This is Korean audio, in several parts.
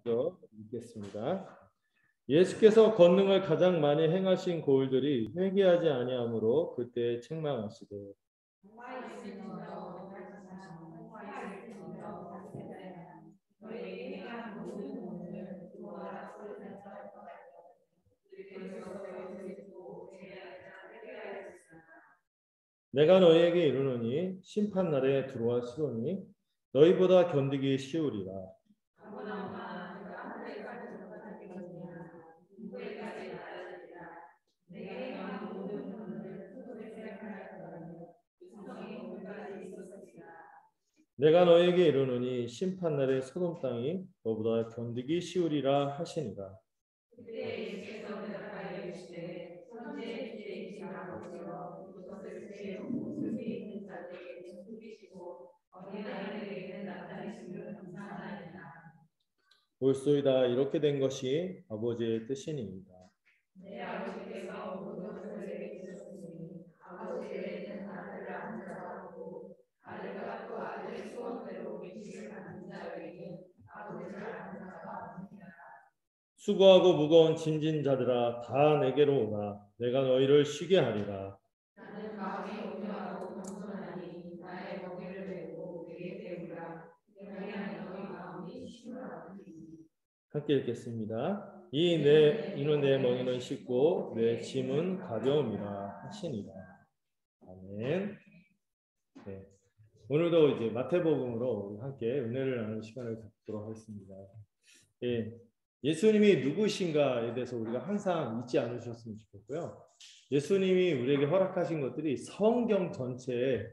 먼저 읽겠습니다. 예수께서 권능을 가장 많이 행하신 고을들이 회개하지 아니하므로 그때 책망하시되 내가 너희에게 이르노니 심판날에 들어와시오니 너희보다 견디기 쉬우리라. 내가 너에게 이르노니 심판날에 소돔 땅이 너보다 견디기 쉬우리라 하시니라. 올소이다. 이렇게 된 것이 아버지의 뜻이니이다. 수고하고 무거운 짐진 자들아 다 내게로 오라. 내가 너희를 쉬게 하리라. 함께 읽겠습니다. 이는 내 멍에는 쉽고 내 짐은 가벼움이라 하시니라. 아멘. 네. 오늘도 이제 마태복음으로 함께 은혜를 나누는 시간을 갖도록 하겠습니다. 예. 예수님이 누구신가에 대해서 우리가 항상 잊지 않으셨으면 좋겠고요. 예수님이 우리에게 허락하신 것들이 성경 전체에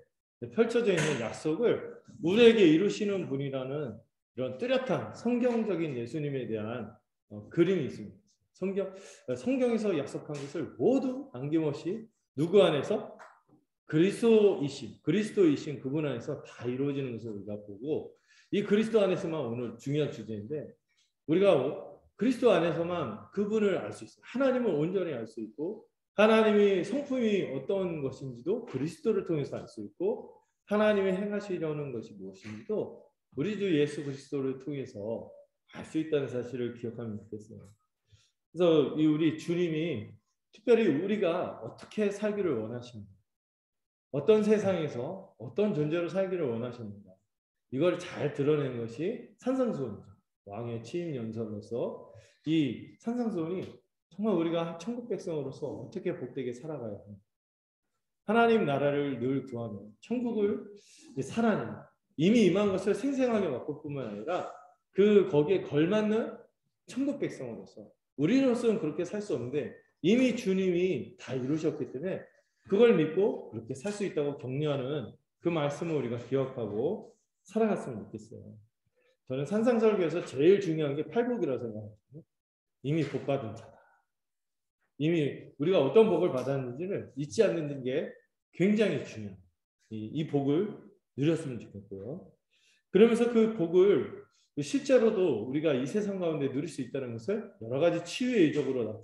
펼쳐져 있는 약속을 우리에게 이루시는 분이라는 이런 뚜렷한 성경적인 예수님에 대한 그림이 있습니다. 성경에서 약속한 것을 모두 남김없이 누구 안에서? 그리스도이신 그분 안에서 다 이루어지는 것을 우리가 보고, 이 그리스도 안에서만 오늘 중요한 주제인데, 우리가 그리스도 안에서만 그분을 알 수 있어요. 하나님을 온전히 알 수 있고, 하나님의 성품이 어떤 것인지도 그리스도를 통해서 알 수 있고, 하나님이 행하시려는 것이 무엇인지도 우리 주 예수 그리스도를 통해서 알 수 있다는 사실을 기억하면 좋겠어요. 그래서 우리 주님이 특별히 우리가 어떻게 살기를 원하십니까? 어떤 세상에서 어떤 존재로 살기를 원하십니까? 이걸 잘 드러낸 것이 산상수훈이죠. 왕의 취임 연설로서 이 산상수훈이 정말 우리가 천국 백성으로서 어떻게 복되게 살아가야 합니까? 하나님 나라를 늘 구하며 천국을 살아내는, 이미 임한 것을 생생하게 맛볼 뿐만 아니라 거기에 걸맞는 천국 백성으로서, 우리로서는 그렇게 살 수 없는데 이미 주님이 다 이루셨기 때문에 그걸 믿고 그렇게 살 수 있다고 격려하는 그 말씀을 우리가 기억하고 살아갔으면 좋겠어요. 저는 산상설교에서 제일 중요한 게 팔복이라고 생각합니다. 이미 복 받은 자다. 이미 우리가 어떤 복을 받았는지를 잊지 않는 게 굉장히 중요해요. 이 복을 누렸으면 좋겠고요. 그러면서 그 복을 실제로도 우리가 이 세상 가운데 누릴 수 있다는 것을 여러 가지 치유의 이적으로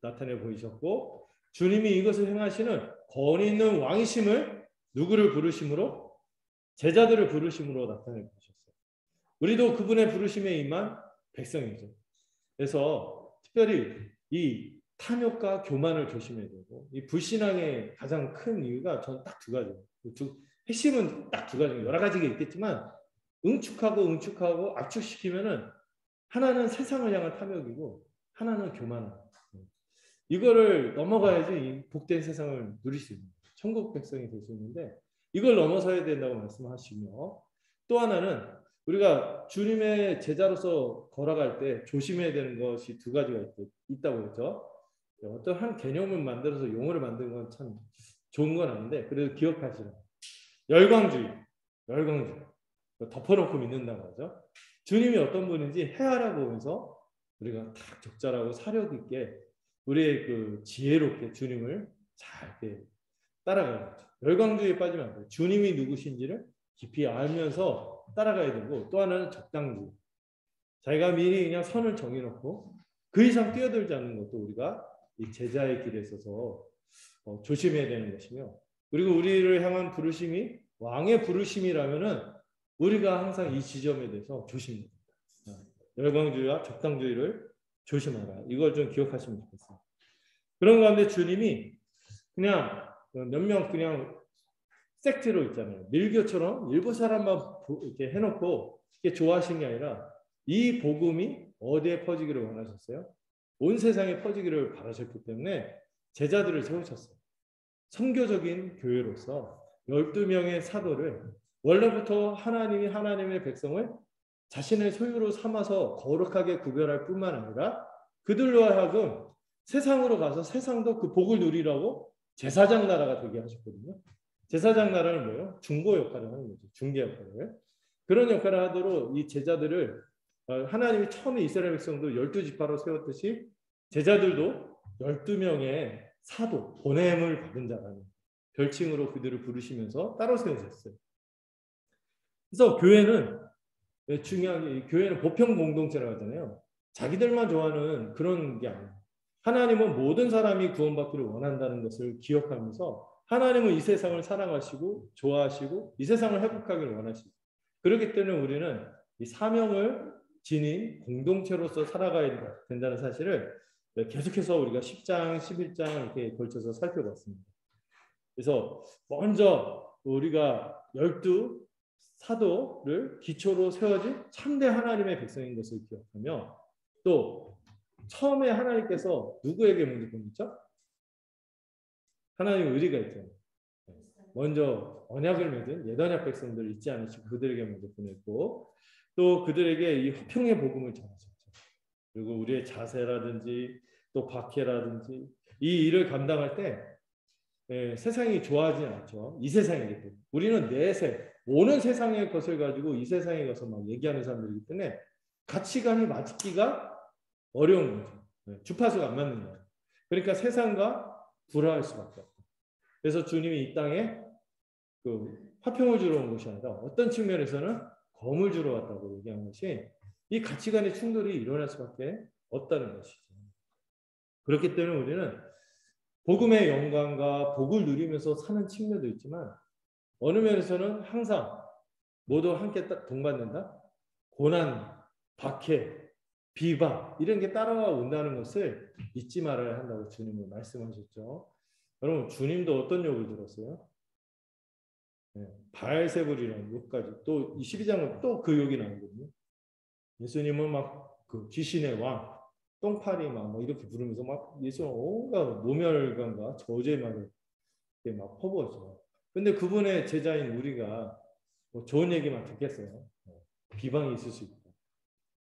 나타내 보이셨고, 주님이 이것을 행하시는 권위 있는 왕이심을 누구를 부르심으로? 제자들을 부르심으로 나타내 보셨어요. 우리도 그분의 부르심에 임한 백성이죠. 그래서 특별히 이 탐욕과 교만을 조심해야 되고, 이 불신앙의 가장 큰 이유가 저는 딱 두 가지예요. 핵심은 딱 두 가지예요. 여러 가지가 있겠지만 응축하고 압축시키면은 하나는 세상을 향한 탐욕이고 하나는 교만함. 이거를 넘어가야지 이 복된 세상을 누릴 수 있는 천국 백성이 될 수 있는데, 이걸 넘어서야 된다고 말씀하시며, 또 하나는 우리가 주님의 제자로서 걸어갈 때 조심해야 되는 것이 두 가지가 있다고 했죠. 어떤 한 개념을 만들어서 용어를 만드는 건 참 좋은 건 아닌데, 그래도 기억하시라. 열광주의. 덮어놓고 믿는다고 하죠. 주님이 어떤 분인지 헤아려 보면서 우리가 딱 적절하고 사력 있게 우리의 그 지혜롭게 주님을 잘 따라가는 거죠. 열광주의에 빠지면 안 돼요. 주님이 누구신지를 깊이 알면서 따라가야 되고, 또 하나는 적당주의. 자기가 미리 그냥 선을 정해놓고 그 이상 뛰어들지 않는 것도 우리가 이 제자의 길에 있어서 조심해야 되는 것이며, 그리고 우리를 향한 부르심이 왕의 부르심이라면은 우리가 항상 이 지점에 대해서 조심해야 됩니다. 열광주의와 적당주의를 조심하라. 이걸 좀 기억하시면 좋겠어요. 그런 가운데 주님이 그냥 몇 명 그냥 섹트로 있잖아요. 밀교처럼 일부 사람만 이렇게 해놓고 이렇게 좋아하신 게 아니라 이 복음이 어디에 퍼지기를 원하셨어요? 온 세상에 퍼지기를 바라셨기 때문에 제자들을 세우셨어요. 선교적인 교회로서 12명의 사도를 원래부터 하나님이 하나님의 백성을 자신의 소유로 삼아서 거룩하게 구별할 뿐만 아니라 그들로 하여금 세상으로 가서 세상도 그 복을 누리라고 제사장 나라가 되게 하셨거든요. 제사장 나라는 뭐예요? 중보 역할을 하는 거죠. 중개 역할을. 그런 역할을 하도록 이 제자들을 하나님이 처음에 이스라엘 백성도 12지파로 세웠듯이 제자들도 12명의 사도, 보냄을 받은 자라는 별칭으로 그들을 부르시면서 따로 세우셨어요. 그래서 교회는 중요한 게 교회는 보편 공동체라고 하잖아요. 자기들만 좋아하는 그런 게 아니에요. 하나님은 모든 사람이 구원받기를 원한다는 것을 기억하면서 하나님은 이 세상을 사랑하시고 좋아하시고 이 세상을 회복하기를 원하시고 그렇기 때문에 우리는 이 사명을 지닌 공동체로서 살아가야 된다는 사실을 계속해서 우리가 10장, 11장 이렇게 걸쳐서 살펴봤습니다. 그래서 먼저 우리가 12 사도를 기초로 세워진 참대 하나님의 백성인 것을 기억하며 또 처음에 하나님께서 누구에게 먼저 보냈죠? 하나님의 의리가 있잖아요. 먼저 언약을 맺은 옛언약 백성들을 잊지 않으시고 그들에게 먼저 보냈고 또 그들에게 이 화평의 복음을 전하셨죠. 그리고 우리의 자세라든지 또 박해라든지 이 일을 감당할 때 세상이 좋아하지 않죠. 이 세상이기 때문에. 우리는 내세, 오는 세상의 것을 가지고 이 세상에 가서 막 얘기하는 사람들이기 때문에 가치관이 맞기가 어려운 거죠. 주파수가 안 맞는 거예요. 그러니까 세상과 불화할 수밖에 없다. 그래서 주님이 이 땅에 그 화평을 주러 온 것이 아니라 어떤 측면에서는 검을 주러 왔다고 얘기한 것이 이 가치관의 충돌이 일어날 수밖에 없다는 것이죠. 그렇기 때문에 우리는 복음의 영광과 복을 누리면서 사는 측면도 있지만 어느 면에서는 항상 모두 함께 동받는다. 고난, 박해, 비방 이런 게 따라와 온다는 것을 잊지 말아야 한다고 주님은 말씀하셨죠. 여러분 주님도 어떤 욕을 들었어요? 바알세불이라는 욕까지 또 이 12장은 또 그 욕이 나오거든요. 예수님은 막 그 귀신의 왕 똥파리 막 이렇게 부르면서 막 예수는 온갖 노멸감과 저주의 말을 막 퍼부었죠. 근데 그분의 제자인 우리가 뭐 좋은 얘기만 듣겠어요. 비방이 있을 수 있고.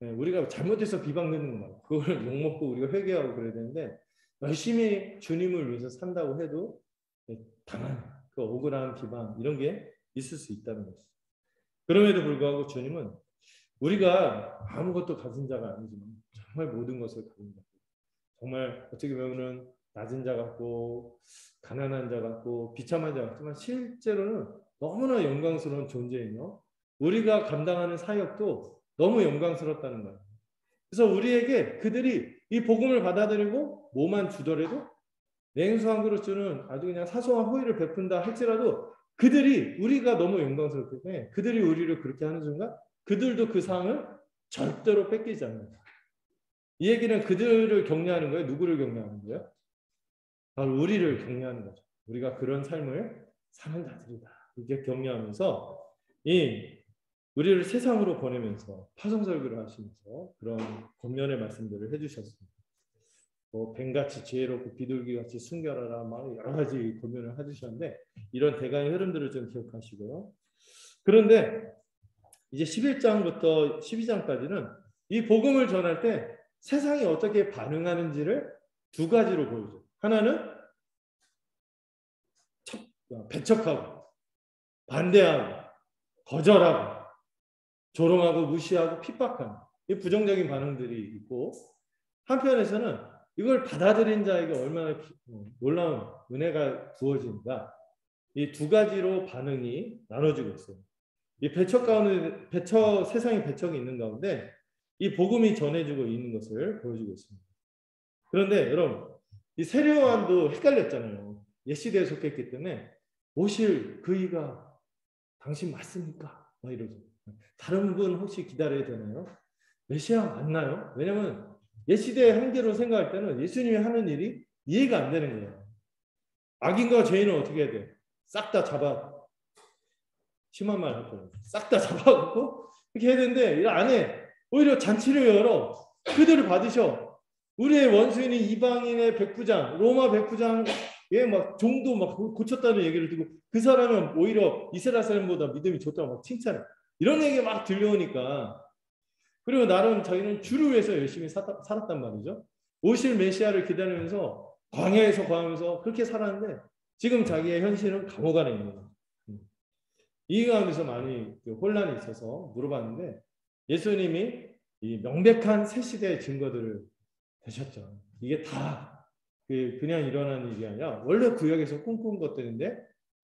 우리가 잘못해서 비방 듣는 거 그걸 욕먹고 우리가 회개하고 그래야 되는데 열심히 주님을 위해서 산다고 해도 당한 그 억울한 비방 이런 게 있을 수 있다는 것이죠. 그럼에도 불구하고 주님은 우리가 아무것도 가진 자가 아니지만 정말 모든 것을 가진 자, 정말 어떻게 보면은 낮은 자 같고 가난한 자 같고 비참한 자 같지만 실제로는 너무나 영광스러운 존재이며 우리가 감당하는 사역도 너무 영광스럽다는 거예요. 그래서 우리에게 그들이 이 복음을 받아들이고 뭐만 주더라도 냉수 한 그릇 주는 아주 그냥 사소한 호의를 베푼다 할지라도 그들이 우리가 너무 영광스럽기 때문에 그들이 우리를 그렇게 하는 순간 그들도 그 상을 절대로 뺏기지 않는다. 이 얘기는 그들을 격려하는 거예요? 누구를 격려하는 거예요? 바로 우리를 격려하는 거죠. 우리가 그런 삶을 사는 자들이다. 이렇게 격려하면서 이 우리를 세상으로 보내면서 파송설교를 하시면서 그런 권면의 말씀들을 해주셨습니다. 뭐 뱀같이 지혜롭고 비둘기같이 순결하라 막 여러 가지 권면을 해주셨는데 이런 대강의 흐름들을 좀 기억하시고요. 그런데 이제 11장부터 12장까지는 이 복음을 전할 때 세상이 어떻게 반응하는지를 두 가지로 보여줘요. 하나는 배척하고 반대하고 거절하고 조롱하고 무시하고 핍박하는 이 부정적인 반응들이 있고 한편에서는 이걸 받아들인 자에게 얼마나 놀라운 은혜가 부어진가 이 두 가지로 반응이 나눠지고 있어요. 이 배척 가운데 세상에 배척이 있는 가운데 이 복음이 전해지고 있는 것을 보여주고 있습니다. 그런데 여러분 이 세례요한도 헷갈렸잖아요. 옛 시대에 속했기 때문에 오실 그이가 당신 맞습니까? 막 이러죠. 다른 분 혹시 기다려야 되나요? 메시아 맞나요? 왜냐하면 옛 시대의 한계로 생각할 때는 예수님이 하는 일이 이해가 안 되는 거예요. 악인과 죄인은 어떻게 해야 돼? 싹 다 잡아, 심한 말 할 거예요. 싹 다 잡아갖고 이렇게 해야 되는데 이 안에 오히려 잔치를 열어 그들을 받으셔. 우리의 원수인이 이방인의 백부장, 로마 백부장의 막 종도 막 고쳤다는 얘기를 듣고 그 사람은 오히려 이스라엘 사람보다 믿음이 좋다고 막 칭찬해. 이런 얘기 막 들려오니까 그리고 나름 자기는 주를 위해서 열심히 살았단 말이죠. 오실 메시아를 기다리면서 광야에서 구하면서 그렇게 살았는데 지금 자기의 현실은 감옥 안에 있는 거예요. 이 가운데서 많이 혼란이 있어서 물어봤는데 예수님이 이 명백한 새 시대의 증거들을 되셨죠. 이게 다 그냥 일어난 일이 아니라 원래 구약에서 꿈꾼 것들인데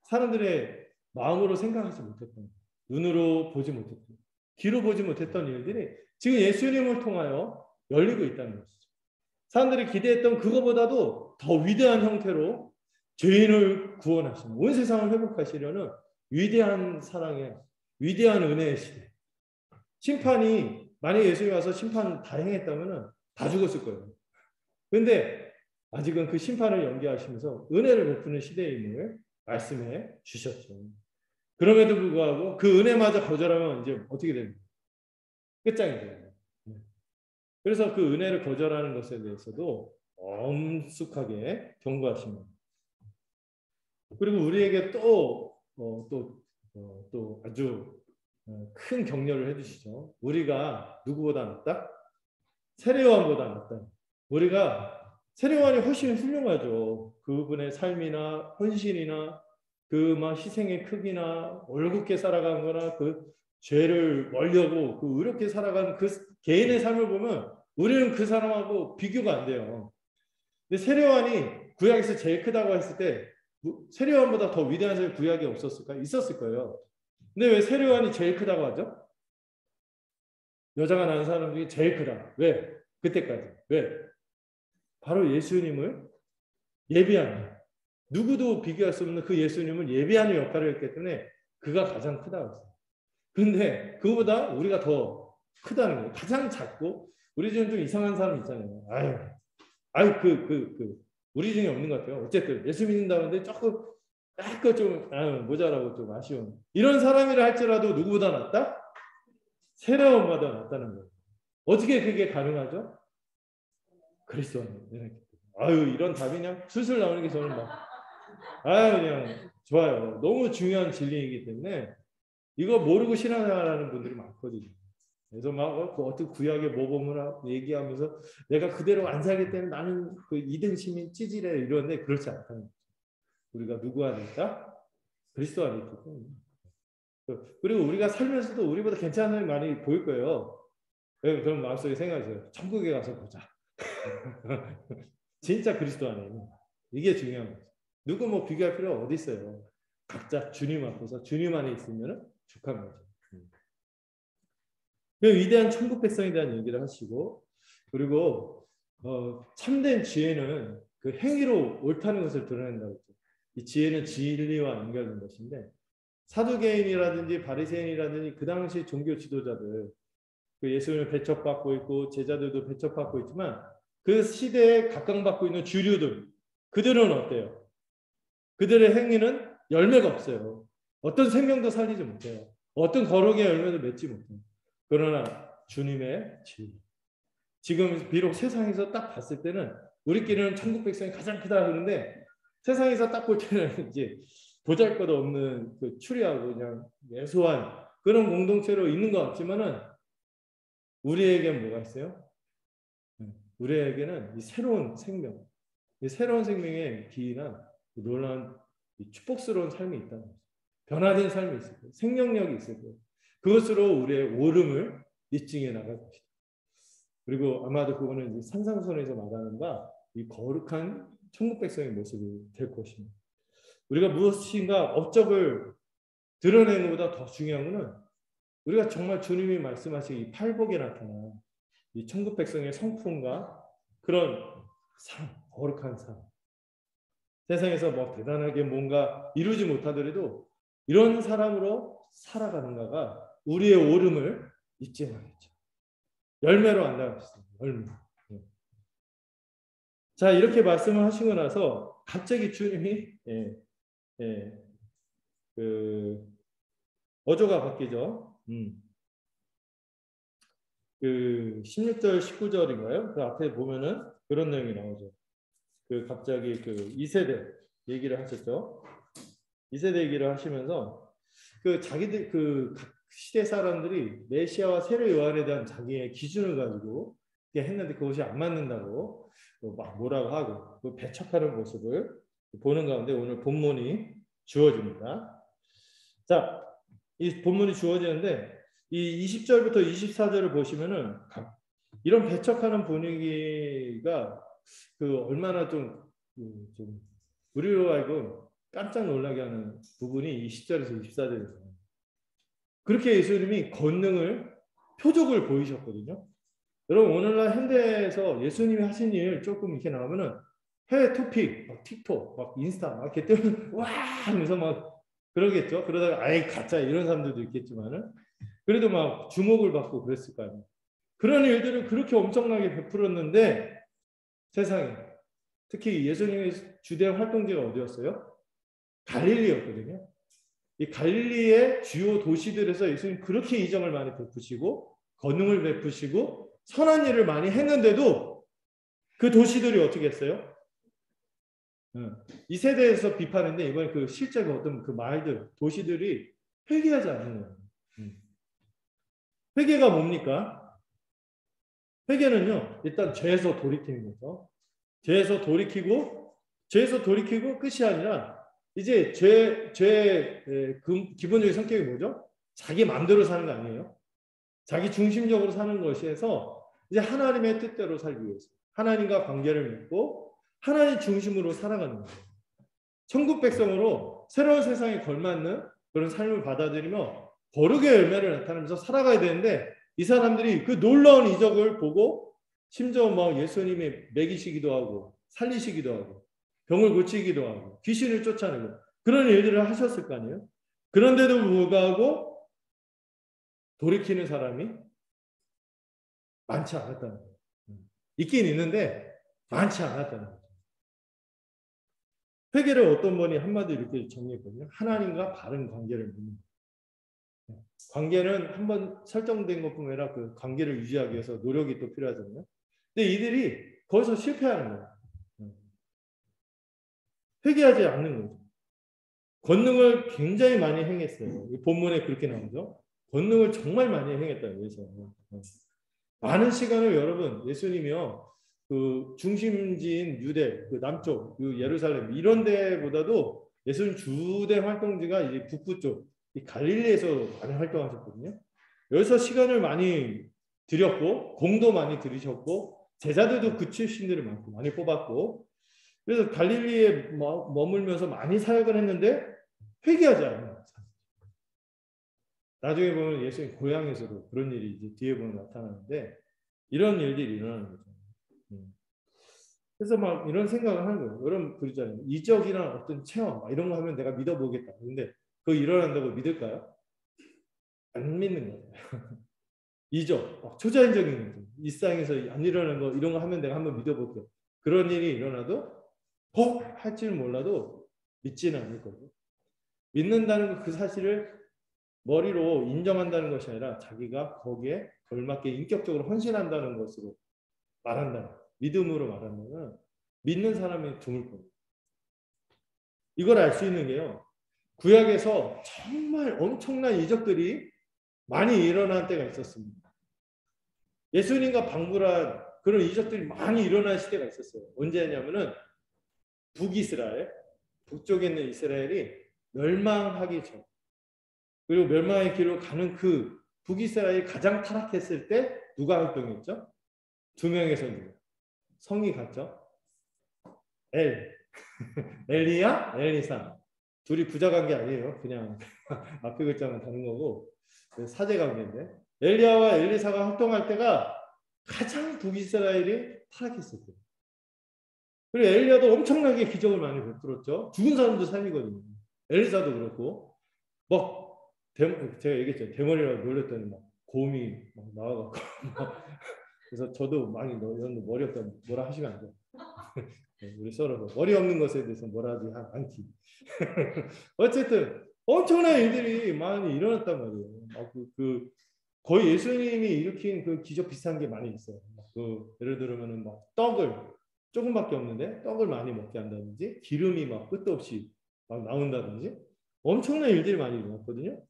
사람들의 마음으로 생각하지 못했던, 눈으로 보지 못했던, 귀로 보지 못했던 일들이 지금 예수님을 통하여 열리고 있다는 것이죠. 사람들이 기대했던 그거보다도 더 위대한 형태로 죄인을 구원하시는, 온 세상을 회복하시려는 위대한 사랑의, 위대한 은혜의 시대. 심판이 만약에 예수님이 와서 심판 다 행했다면 다 죽었을 거예요. 그런데 아직은 그 심판을 연기하시면서 은혜를 베푸는 시대임을 말씀해 주셨죠. 그럼에도 불구하고 그 은혜마저 거절하면 이제 어떻게 됩니까? 끝장이 돼요. 그래서 그 은혜를 거절하는 것에 대해서도 엄숙하게 경고하십니다. 그리고 우리에게 또 아주 큰 격려를 해주시죠. 우리가 누구보다 낫다? 세례요한보다 낫다. 우리가 세례요한이 훨씬 훌륭하죠. 그분의 삶이나 헌신이나 그 막 희생의 크기나 올곧게 살아간 거나 그 죄를 멀려고 그 의롭게 살아가는 그 개인의 삶을 보면 우리는 그 사람하고 비교가 안 돼요. 근데 세례요한이 구약에서 제일 크다고 했을 때 세례요한보다 더 위대한 사람이 구약에 없었을까? 있었을 거예요. 근데 왜 세례요한이 제일 크다고 하죠? 여자가 낳은 사람 중에 제일 크다. 왜? 그때까지. 왜? 바로 예수님을 예비하는, 누구도 비교할 수 없는 그 예수님을 예비하는 역할을 했기 때문에 그가 가장 크다고 했어요. 그런데 그거보다 우리가 더 크다는 거예요. 가장 작고, 우리 중에 좀 이상한 사람 있잖아요. 우리 중에 없는 것 같아요. 어쨌든 예수 믿는다는데 조금 약간 좀 모자라고 좀 아쉬운 이런 사람이라 할지라도 누구보다 낫다? 세례요한보다 낫다는 거예요. 어떻게 그게 가능하죠? 그리스도 안에. 이런 답이 그냥 술술 나오는 게 저는 그냥 좋아요. 너무 중요한 진리이기 때문에 이거 모르고 신앙생활하는 분들이 많거든요. 그래서 막 어떻게 구약의 모범을 얘기하면서 내가 그대로 안 살기 때문에 나는 그 2등 시민 찌질해 이러는데 그렇지 않다는 거죠. 우리가 누구 안에 있다? 그리스도 안에 있기 때문에. 그리고 우리가 살면서도 우리보다 괜찮은 사람이 많이 보일 거예요. 그럼 마음속에 생각하세요. 천국에 가서 보자. 진짜 그리스도 안에 있는 거야. 이게 중요한 거죠. 누구 뭐 비교할 필요가 어디 있어요. 각자 주님 앞에서 주님 안에 있으면 족한 거죠. 그 위대한 천국 백성에 대한 얘기를 하시고, 그리고 참된 지혜는 그 행위로 옳다는 것을 드러낸다고 했죠. 이 지혜는 진리와 연결된 것인데 사두개인이라든지 바리새인이라든지 그 당시 종교 지도자들, 그 예수님을 배척받고 있고 제자들도 배척받고 있지만 그 시대에 각광받고 있는 주류들, 그들은 어때요? 그들의 행위는 열매가 없어요. 어떤 생명도 살리지 못해요. 어떤 거룩의 열매도 맺지 못해요. 그러나 주님의 진리, 지금 비록 세상에서 딱 봤을 때는 우리끼리는 천국 백성이 가장 크다 그러는데 세상에서 딱 볼 때는 이제 보잘것없는 그 추리하고 그냥 예소한 그런 공동체로 있는 것 같지만은 우리에게는 뭐가 있어요? 우리에게는 이 새로운 생명, 이 새로운 생명의 기이나 놀라운 축복스러운 삶이 있다는 거죠. 변화된 삶이 있을 거예요. 생명력이 있을 거예요. 그것으로 우리의 오름을 입증해 나갈 것이다. 그리고 아마도 그거는 산상선에서 말하는 바 이 거룩한 천국 백성의 모습이 될 것입니다. 우리가 무엇인가 업적을 드러내는 것보다 더 중요한 것은 우리가 정말 주님이 말씀하신 이 팔복에 나타난 이 천국 백성의 성품과 그런 삶, 거룩한 삶. 세상에서 뭐 대단하게 뭔가 이루지 못하더라도 이런 사람으로 살아가는가가 우리의 오름을 입증하겠죠. 열매로 안다고 열매. 자, 이렇게 말씀을 하시고 나서 갑자기 주님이 그 어조가 바뀌죠. 그 16절 19절인가요? 그 앞에 보면은 그런 내용이 나오죠. 그 갑자기 그 2세대 얘기를 하셨죠. 2세대 얘기를 하시면서 그 자기들 그 각 시대 사람들이 메시아와 세례 요한에 대한 자기의 기준을 가지고 했는데 그것이 안 맞는다고 막 뭐라고 하고 그 배척하는 모습을 보는 가운데 오늘 본문이 주어집니다. 자, 이 본문이 주어지는데 이 20절부터 24절을 보시면은 이런 배척하는 분위기가 그 얼마나 좀 우리로 알고 깜짝 놀라게 하는 부분이 20절에서 24절에서 그렇게 예수님이 권능을 표적을 보이셨거든요. 여러분 오늘날 현대에서 예수님이 하신 일 조금 이렇게 나오면은 해외 토픽, 막 틱톡, 막 인스타, 막 이렇게 뜨면 와 하면서 막 그러겠죠. 그러다가 아이 가짜 이런 사람들도 있겠지만은 그래도 막 주목을 받고 그랬을 거 아니에요. 그런 일들을 그렇게 엄청나게 베풀었는데 세상에 특히 예수님의 주된 활동지가 어디였어요? 갈릴리였거든요. 이 갈릴리의 주요 도시들에서 예수님 그렇게 이정을 많이 베푸시고 권능을 베푸시고 선한 일을 많이 했는데도 그 도시들이 어떻게 했어요? 이 세대에서 비판인데 이번에 그 실제 어떤 그 마을들 도시들이 회개하지 않는 거예요. 회개가 뭡니까? 회개는요 일단 죄에서 돌이키는 거죠. 죄에서 돌이키고 끝이 아니라 이제 기본적인 성격이 뭐죠? 자기 마음대로 사는 거 아니에요. 자기 중심적으로 사는 것에서 이제 하나님의 뜻대로 살기 위해서 하나님과 관계를 맺고 하나님 중심으로 살아가는 거예요. 천국 백성으로 새로운 세상에 걸맞는 그런 삶을 받아들이며 거룩의 열매를 나타내면서 살아가야 되는데 이 사람들이 그 놀라운 이적을 보고 심지어 막 예수님이 먹이시기도 하고 살리시기도 하고 병을 고치기도 하고 귀신을 쫓아내고 그런 일들을 하셨을 거 아니에요. 그런데도 불구하고 돌이키는 사람이 많지 않았다는 거예요. 있긴 있는데 많지 않았다는 거죠. 회개를 어떤 분이 한마디로 이렇게 정리했거든요. 하나님과 바른 관계를 맺는 거예요. 관계는 한번 설정된 것뿐만 아니라 그 관계를 유지하기 위해서 노력이 또 필요하잖아요. 근데 이들이 거기서 실패하는 거예요. 회개하지 않는 거죠. 권능을 굉장히 많이 행했어요. 본문에 그렇게 나오죠. 권능을 정말 많이 행했다고 해서 많은 시간을 여러분 예수님이요 그 중심지인 유대 그 남쪽 그 예루살렘 이런 데보다도 예수님 주된 활동지가 이제 북부 쪽 이 갈릴리에서 많이 활동하셨거든요. 여기서 시간을 많이 들였고 공도 많이 들이셨고 제자들도 그 출신들을 많이 뽑았고 그래서 갈릴리에 머물면서 많이 사역을 했는데 회개하지 않아요. 나중에 보면 예수님 고향에서도 그런 일이 이제 뒤에 보면 나타나는데 이런 일들이 일어나는 거죠. 그래서 막 이런 생각을 하는 거예요. 여러분 그러잖아요. 이적이나 어떤 체험 막 이런 거 하면 내가 믿어보겠다. 근데 그거 일어난다고 믿을까요? 안 믿는 거예요. 이적, 초자연적인 거죠. 일상에서 안 일어나는 거 이런 거 하면 내가 한번 믿어볼게요. 그런 일이 일어나도 할지는 몰라도 믿지는 않을 거예요. 믿는다는 그 사실을 머리로 인정한다는 것이 아니라 자기가 거기에 걸맞게 인격적으로 헌신한다는 것으로 말한다. 믿음으로 말하면 믿는 사람이 드물 거예요. 이걸 알 수 있는 게요. 구약에서 정말 엄청난 이적들이 많이 일어난 때가 있었습니다. 예수님과 방불한 그런 이적들이 많이 일어난 시대가 있었어요. 언제냐면은 북이스라엘, 북쪽에 있는 이스라엘이 멸망하기 전 그리고 멸망의 길로 가는 그 북이스라엘이 가장 타락했을 때 누가 활동했죠? 두 명의 선지자. 성이 같죠? 엘리야, 엘리사. 둘이 부자 관계 아니에요. 그냥 앞에 글자만 다른 거고 사제 관계인데 엘리야와 엘리사가 활동할 때가 가장 북이스라엘이 타락했을 때. 그리고 엘리야도 엄청나게 기적을 많이 베풀었죠. 죽은 사람도 살리거든요. 엘리사도 그렇고 막 제가 얘기했죠. 대머리라고 놀렸더니 막 곰이 막 나와갖고 그래서 저도 많이 이런 머리 없다 뭐라 하시면 안 돼요. 우리 서로 머리 없는 것에 대해서 뭐라 하지 않기. 어쨌든 엄청난 일들이 많이 일어났단 말이에요. 거의 예수님이 일으킨 그 기적 비슷한 게 많이 있어요. 예를 들면은 막 떡을 조금밖에 없는데 떡을 많이 먹게 한다든지, 기름이 막 끝도 없이 막 나온다든지, 엄청난 일들이 많이 일어났거든요.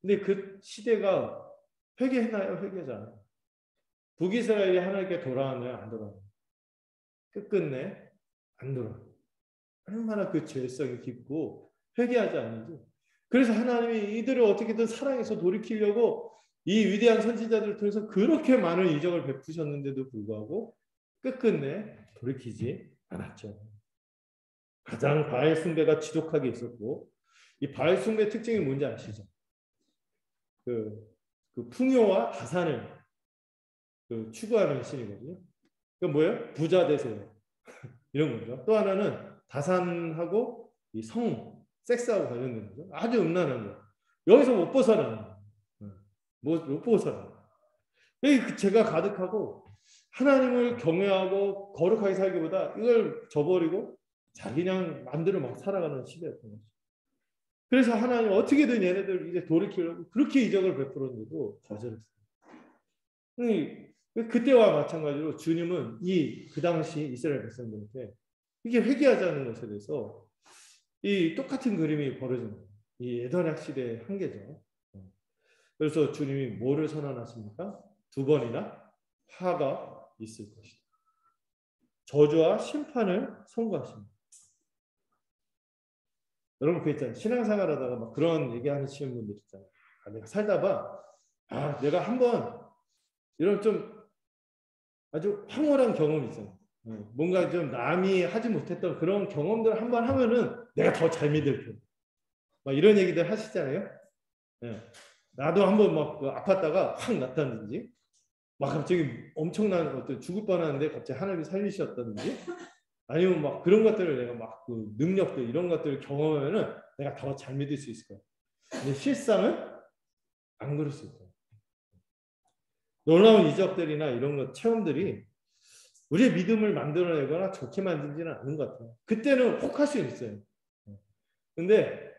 근데 그 시대가 회개했나요? 회개하지 않아요. 북이스라엘이 하나님께 돌아왔나요? 안 돌아와요. 끝끝내 안 돌아와요. 얼마나 그 죄성이 깊고 회개하지 않는지. 그래서 하나님이 이들을 어떻게든 사랑해서 돌이키려고 이 위대한 선지자들을 통해서 그렇게 많은 이적을 베푸셨는데도 불구하고 끝끝내 돌이키지 않았죠. 가장 바알 숭배가 지독하게 있었고, 이 바알 숭배 특징이 뭔지 아시죠? 그 풍요와 다산을 추구하는 신이거든요. 그 뭐예요? 부자 되세요. 이런 거죠. 또 하나는 다산하고 이 섹스하고 관련된 거죠. 아주 음란한 거. 여기서 못 벗어나는 거예요. 못 벗어나요. 제가 가득하고 하나님을 경외하고 거룩하게 살기보다 이걸 저버리고 자기 그냥 마음대로 막 살아가는 시대였던 거죠. 그래서 하나님 어떻게든 얘네들 이제 돌이키려고 그렇게 이적을 베풀었는데도 거절했어요. 그때와 마찬가지로 주님은 그 당시 이스라엘 백성들한테 이게 회개하자는 것에 대해서 이 똑같은 그림이 벌어진 거예요. 이 에도락 시대의 한계죠. 그래서 주님이 뭐를 선언하십니까? 2번이나 화가 있을 것이다. 저주와 심판을 선고하십니다. 여러분 그 있잖아요. 신앙생활 하다가 막 그런 얘기하시는 분들 있잖아요. 내가 살다 봐. 내가 한번 이런 좀 아주 황홀한 경험이 있어요. 뭔가 좀 남이 하지 못했던 그런 경험들 한번 하면은 내가 더 잘 믿을 거예요. 막 이런 얘기들 하시잖아요. 나도 한번 막 아팠다가 확 낫다든지, 막 갑자기 엄청난 어떤 죽을 뻔하는데 갑자기 하나님이 살리셨다든지, 아니면 막 그런 것들을 내가 막 그 능력들 이런 것들을 경험하면은 내가 더 잘 믿을 수 있을 거예요. 근데 실상은 안 그럴 수 있어요. 놀라운 이적들이나 이런 것 체험들이 우리의 믿음을 만들어내거나 좋게 만들지는 않은 것 같아요. 그때는 혹할 수 있어요. 근데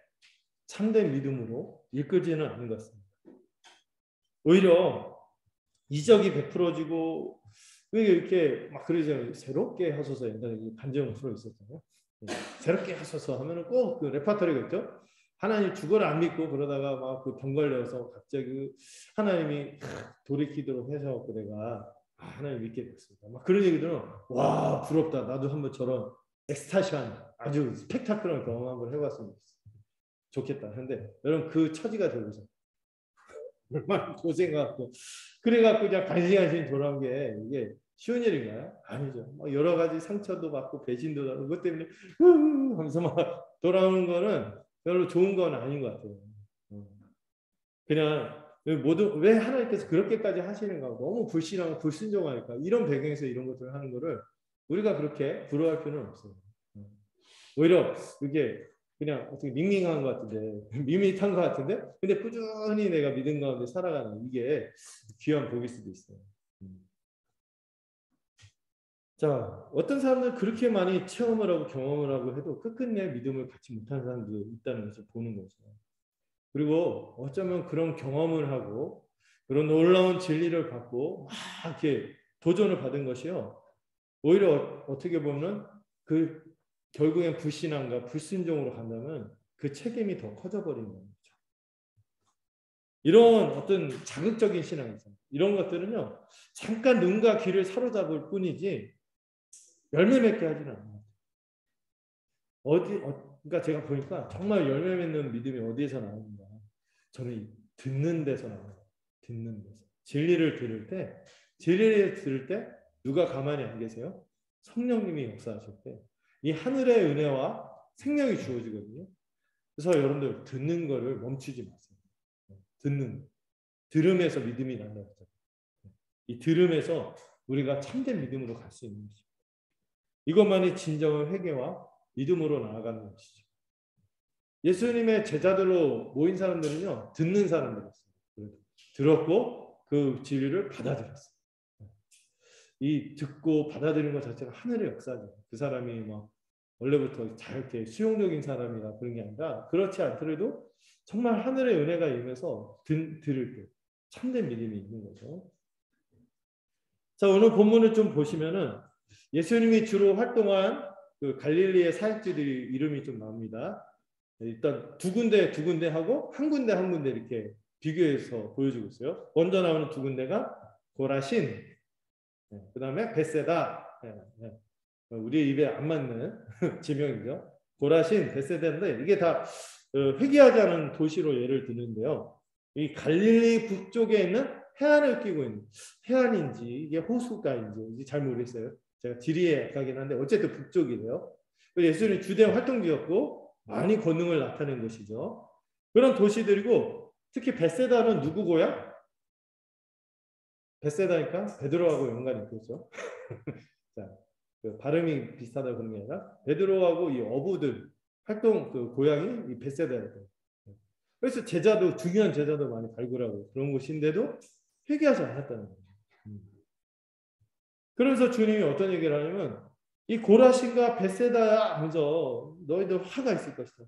참된 믿음으로 이끌지는 않는 것 같습니다. 오히려 이적이 베풀어지고 이렇게 막 그러잖아요. 새롭게 하소서. 옛날에 간증 프로 있었잖아요. 새롭게 하소서 하면은 꼭 그 레파토리가 있죠. 하나님 죽어라 안 믿고 그러다가 막 그 병 걸려서 갑자기 하나님이 돌이키도록 해서 내가 하나님 믿게 됐습니다. 막 그런 얘기들은 와 부럽다. 나도 한번 저런 엑스타시한 아주 스펙타클한 경험 한번 해봤으면 좋겠다. 근데 여러분 그 처지가 되고서 얼마나 고생하고 그래갖고 그냥 간신간신 돌아온 게 이게 쉬운 일인가요? 아니죠. 여러 가지 상처도 받고 배신도 받고 그것 때문에 하면서 막 돌아오는 거는 별로 좋은 건 아닌 것 같아요. 그냥 모두 왜 하나님께서 그렇게까지 하시는가 너무 불신하고 불순종하니까 이런 배경에서 이런 것들을 하는 거를 우리가 그렇게 부러워할 필요는 없어요. 오히려 이게 그냥 어떻게 밍밍한 것 같은데 밋밋한 것 같은데 근데 꾸준히 내가 믿음 가운데 살아가는 이게 귀한 복일 수도 있어요. 자, 어떤 사람들은 그렇게 많이 체험을 하고 경험을 하고 해도 끝끝내 믿음을 갖지 못한 사람도 있다는 것을 보는 거죠. 그리고 어쩌면 그런 경험을 하고 그런 놀라운 진리를 받고 막 이렇게 도전을 받은 것이요. 오히려 어떻게 보면 그 결국엔 불신앙과 불순종으로 간다면 그 책임이 더 커져버리는 거죠. 이런 어떤 자극적인 신앙이죠. 이런 것들은요. 잠깐 눈과 귀를 사로잡을 뿐이지 열매 맺게 하지는 않아요. 그러니까 제가 보니까 정말 열매 맺는 믿음이 어디에서 나오는가. 저는 듣는 데서 나와요. 듣는 데서. 진리를 들을 때 누가 가만히 안 계세요? 성령님이 역사하실 때 이 하늘의 은혜와 생명이 주어지거든요. 그래서 여러분들 듣는 거를 멈추지 마세요. 들음에서 믿음이 난다. 이 들음에서 우리가 참된 믿음으로 갈 수 있는 것입니다. 이것만이 진정한 회개와 믿음으로 나아가는 것이죠. 예수님의 제자들로 모인 사람들은요, 듣는 사람들이었어요. 들었고 그 진리를 받아들였어요. 이 듣고 받아들이는 것 자체가 하늘의 역사죠. 그 사람이 막 원래부터 잘 이렇게 수용적인 사람이라 그런 게 아니라 그렇지 않더라도 정말 하늘의 은혜가 임해서 들을 때 참된 믿음이 있는 거죠. 자, 오늘 본문을 좀 보시면은 예수님이 주로 활동한 그 갈릴리의 사역지들이 이름이 좀 나옵니다. 일단 두 군데 하고 한 군데 이렇게 비교해서 보여주고 있어요. 먼저 나오는 두 군데가 고라신, 그 다음에 베세다. 우리 입에 안 맞는 지명이죠. 고라신, 베세다인데 이게 다 회개하지 않은 도시로 예를 드는데요. 이 갈릴리 북쪽에 있는 해안을 끼고 있는, 해안인지 이게 호수가인지 잘 모르겠어요. 제가 지리에 가긴 한데 어쨌든 북쪽이래요. 예수님이 주대 활동지였고 많이 권능을 나타낸 곳이죠. 그런 도시들이고 특히 베세다는 누구 고향? 베세다니까 베드로하고 연관이 있겠죠. 자, 그 발음이 비슷하다 그런 게 아니라 베드로하고 이 어부들 활동 그 고향이 이 베세다였대요. 그래서 제자도 중요한 제자도 많이 발굴하고 그런 곳인데도 회개하지 않았다는 거예요. 그래서 주님이 어떤 얘기를 하냐면 이 고라신과 베세다 하면서 너희들 화가 있을 것이다.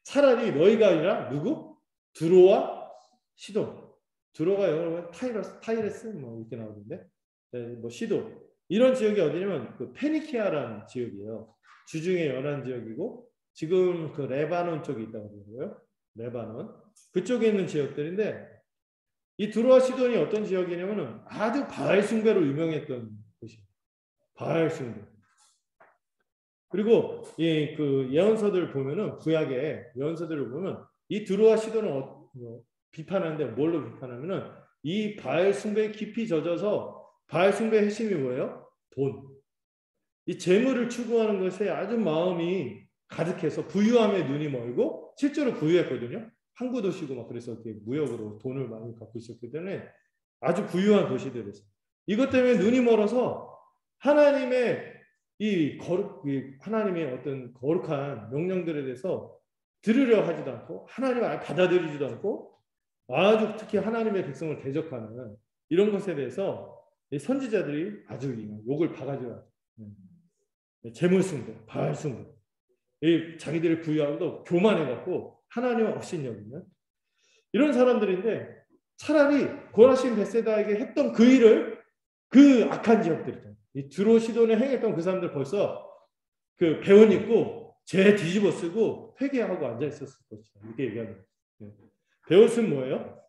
차라리 너희가 아니라 누구? 두로와 시돈. 두로가 영어로 타이레스 뭐 이렇게 나오는데, 네, 뭐 시돈 이런 지역이 어디냐면 그 페니키아라는 지역이에요. 주중에 연안 지역이고 지금 그 레바논 쪽에 있다고 그러고요. 레바논 그쪽에 있는 지역들인데 이 두로와 시돈이 어떤 지역이냐면은 아주 바알 숭배로 유명했던 곳이에요. 바알 숭배. 그리고 이 그 예언서들 보면은 구약의 예언서들을 보면 이 두로와 시돈을 비판하는데 뭘로 비판하면은 이 바알 숭배에 깊이 젖어서 바알 숭배 핵심이 뭐예요? 돈. 이 재물을 추구하는 것에 아주 마음이 가득해서 부유함에 눈이 멀고 실제로 부유했거든요. 항구 도시고 막 그래서 이렇게 무역으로 돈을 많이 갖고 있었기 때문에 아주 부유한 도시들에서 이것 때문에 눈이 멀어서 하나님의 하나님의 어떤 거룩한 명령들에 대해서 들으려 하지도 않고 하나님을 받아들이지도 않고 아주 특히 하나님의 백성을 대적하는 이런 것에 대해서 선지자들이 아주 욕을 바가지고 재물숭배, 바알숭배, 자기들이 부유하고도 교만해갖고 하나님을 업신여기는 이런 사람들인데 차라리 고라신 베세다에게 했던 그 일을 그 악한 지역들이죠. 이 두로 시돈에 행했던 그 사람들 벌써 그 배원 입고 죄 뒤집어 쓰고 회개하고 앉아 있었을 것이다. 이렇게 얘기합니다. 배옷은 뭐예요?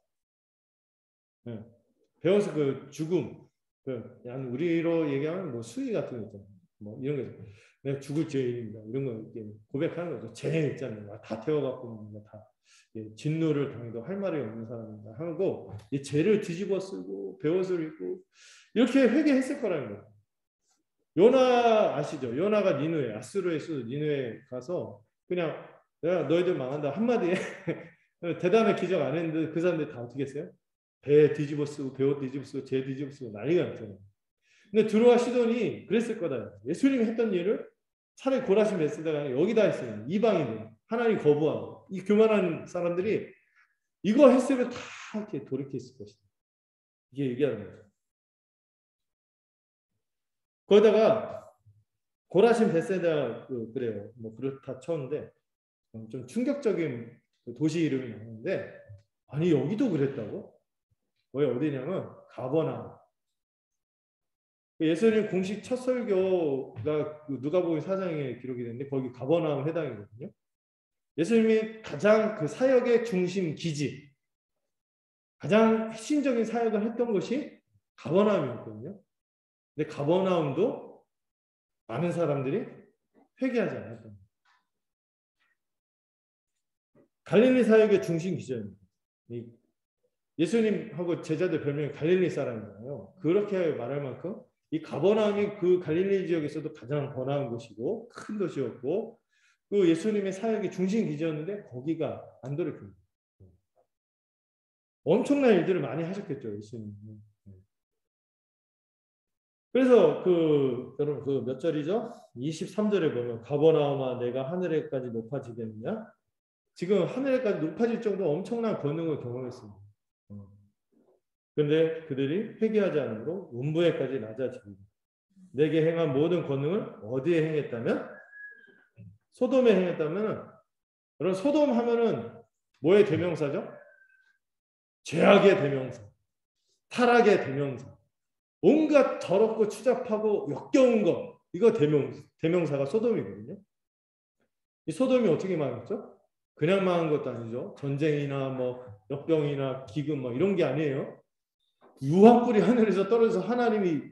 배옷은 그 죽음. 우리로 얘기하면 뭐 수위 같은 거 있잖아요. 뭐 이런 거 내가 죽을 죄인입니다. 이런 거 고백하는 거죠. 죄 있잖아요. 다 태워갖고 다 진노를 당해도 할 말이 없는 사람입니다. 하고 이 죄를 뒤집어 쓰고 배옷을 입고 이렇게 회개했을 거라는 거예요. 요나 아시죠? 요나가 니누에 아수르에서 니누에 가서 그냥 내가 너희들 망한다 한마디에 대단한 기적 안 했는데 그 사람들 다 어떻게 했어요? 배 뒤집어 쓰고 배옷 뒤집어 쓰고 재 뒤집어 쓰고 난리가 났잖아요. 근데 두로와 시돈이 그랬을 거다. 예수님이 했던 일을 차라리 고라신 베세다가 여기다 했어요. 이방인들 하나님 거부하고 이 교만한 사람들이 이거 했으면 다 이렇게 돌이켰을 것이다. 이게 얘기하는 거죠. 거기다가 고라신 베세다 그래요. 뭐 그렇다 쳤는데 좀 충격적인 도시 이름이 나오는데 아니 여기도 그랬다고? 거기 어디냐면 가버나움. 예수님 공식 첫 설교가 누가복음 4장에 기록이 됐는데 거기 가버나움 해당이거든요. 예수님이 가장 그 사역의 중심 기지, 가장 핵심적인 사역을 했던 것이 가버나움이었거든요. 근데 가버나움도 많은 사람들이 회개하지 않았던 거예요. 갈릴리 사역의 중심 기전입니다. 예수님하고 제자들 별명이 갈릴리 사람이잖아요. 그렇게 말할 만큼 이 가버나움이 그 갈릴리 지역에서도 가장 번화한 곳이고 큰 도시였고 그 예수님의 사역의 중심 기지였는데 거기가 안 돌이킵니다. 엄청난 일들을 많이 하셨겠죠, 예수님은. 그래서 여러분 그 몇 절이죠? 23절에 보면 가버나움아 내가 하늘에까지 높아지겠느냐? 지금 하늘에까지 높아질 정도 엄청난 권능을 경험했습니다. 그런데 그들이 회개하지 않으므로 음부에까지 낮아집니다. 내게 행한 모든 권능을 어디에 행했다면? 소돔에 행했다면, 그럼 소돔 하면은 뭐의 대명사죠? 죄악의 대명사, 타락의 대명사, 온갖 더럽고 추잡하고 역겨운 것, 이거 대명사가 소돔이거든요. 이 소돔이 어떻게 망했죠? 그냥 망한 것도 아니죠. 전쟁이나 뭐 역병이나 기근 뭐 이런 게 아니에요. 유황불이 하늘에서 떨어져서 하나님이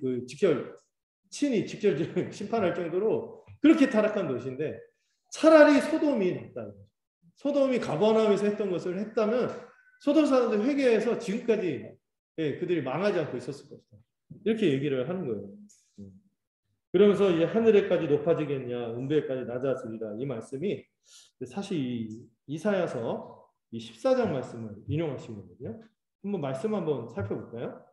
친히 직접 심판할 정도로 그렇게 타락한 도시인데, 차라리 소돔이 낫다. 소돔이 가버나움에서 했던 것을 했다면 소돔 사람들 회개해서 지금까지 그들이 망하지 않고 있었을 것이다. 이렇게 얘기를 하는 거예요. 그러면서 이제 하늘에까지 높아지겠냐, 음부에까지 낮아지리라, 이 말씀이 사실 이사야서 이 14장 말씀을 인용하신 거거든요. 한번 살펴볼까요?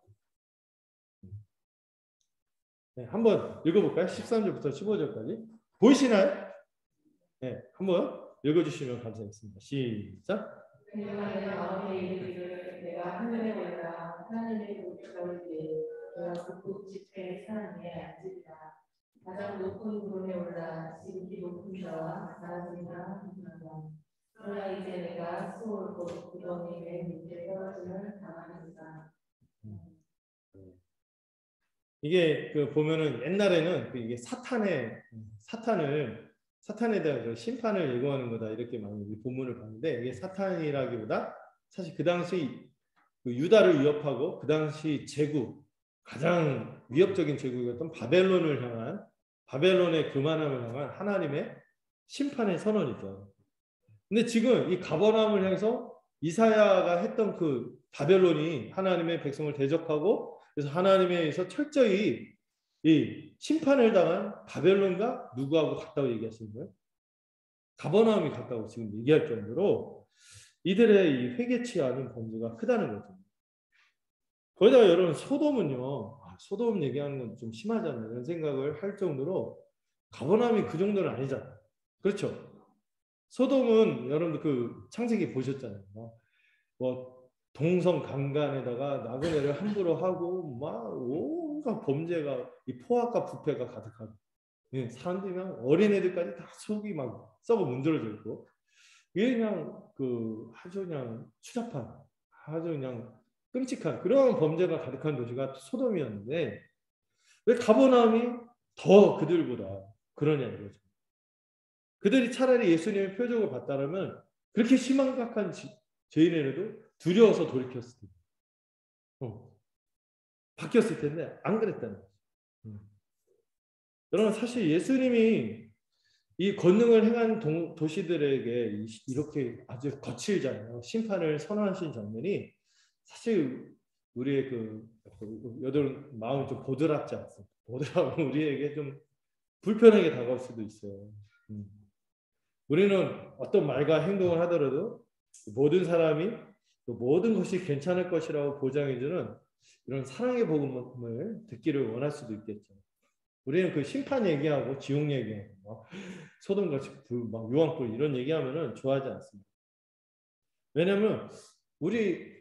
네, 한번 읽어볼까요? 13절부터 15절까지 보이시나요? 네, 한번 읽어주시면 감사하겠습니다. 시작. 내가 내 마음에 이르기를 내가 하늘에 올라 하나님의 도시가 올때 내가 북극 지폐의 산 위에 앉으리라. 가장 높은 구름에 올라 지극히 높은 자와 낮은 자 한다. 그러나 이제 내가 수월고 구덩이 맨 밑에 떨어짐을 당하리라. 이게 보면은 옛날에는 이게 사탄에 대한 심판을 예고하는 거다, 이렇게 많이 본문을 봤는데, 이게 사탄이라기보다 사실 그 당시 유다를 위협하고 그 당시 가장 위협적인 제국이었던 바벨론의 교만함을 향한 하나님의 심판의 선언이죠. 근데 지금 이 가버나움을 향해서 이사야가 했던 그 바벨론이 하나님의 백성을 대적하고, 그래서 하나님에 의해서 철저히 이 심판을 당한 바벨론과 누구하고 같다고 얘기하시는 거예요? 가버나움이 같다고 지금 얘기할 정도로 이들의 이 회개치 않은 범죄가 크다는 거죠. 거기다가 여러분, 소돔은요, 소돔 얘기하는 건 좀 심하지 않나 이런 생각을 할 정도로, 가버나움이 그 정도는 아니잖아요. 그렇죠? 소돔은 여러분들 창세기 보셨잖아요. 뭐 동성 강간에다가 나그네를 함부로 하고 막 온갖 범죄가, 이 포악과 부패가 가득하고, 사람들이 막 어린애들까지 다 속이 막 썩어 문드러져 있고, 이게 그냥 아주 그냥 추잡한, 아주 그냥 끔찍한 그런 범죄가 가득한 도시가 소돔이었는데, 왜 가버나움이 더 그들보다 그러냐 이거죠. 그들이 차라리 예수님의 표적을 봤다면 그렇게 심각한 죄인에도 두려워서 돌이켰을 텐데, 바뀌었을 텐데 안 그랬다는 거죠. 여러분, 사실 예수님이 이 권능을 행한 도시들에게 이렇게 아주 거칠잖아요. 심판을 선언하신 장면이 사실 우리의 여덟 마음이 좀 보드랍지 않습니다. 보드랍은 우리에게 좀 불편하게 다가올 수도 있어요. 우리는 어떤 말과 행동을 하더라도 모든 사람이 모든 것이 괜찮을 것이라고 보장해주는 이런 사랑의 복음을 듣기를 원할 수도 있겠죠. 우리는 심판 얘기하고 지옥 얘기하고 소돔같이 막 유황불 이런 얘기하면은 좋아하지 않습니다. 왜냐하면 우리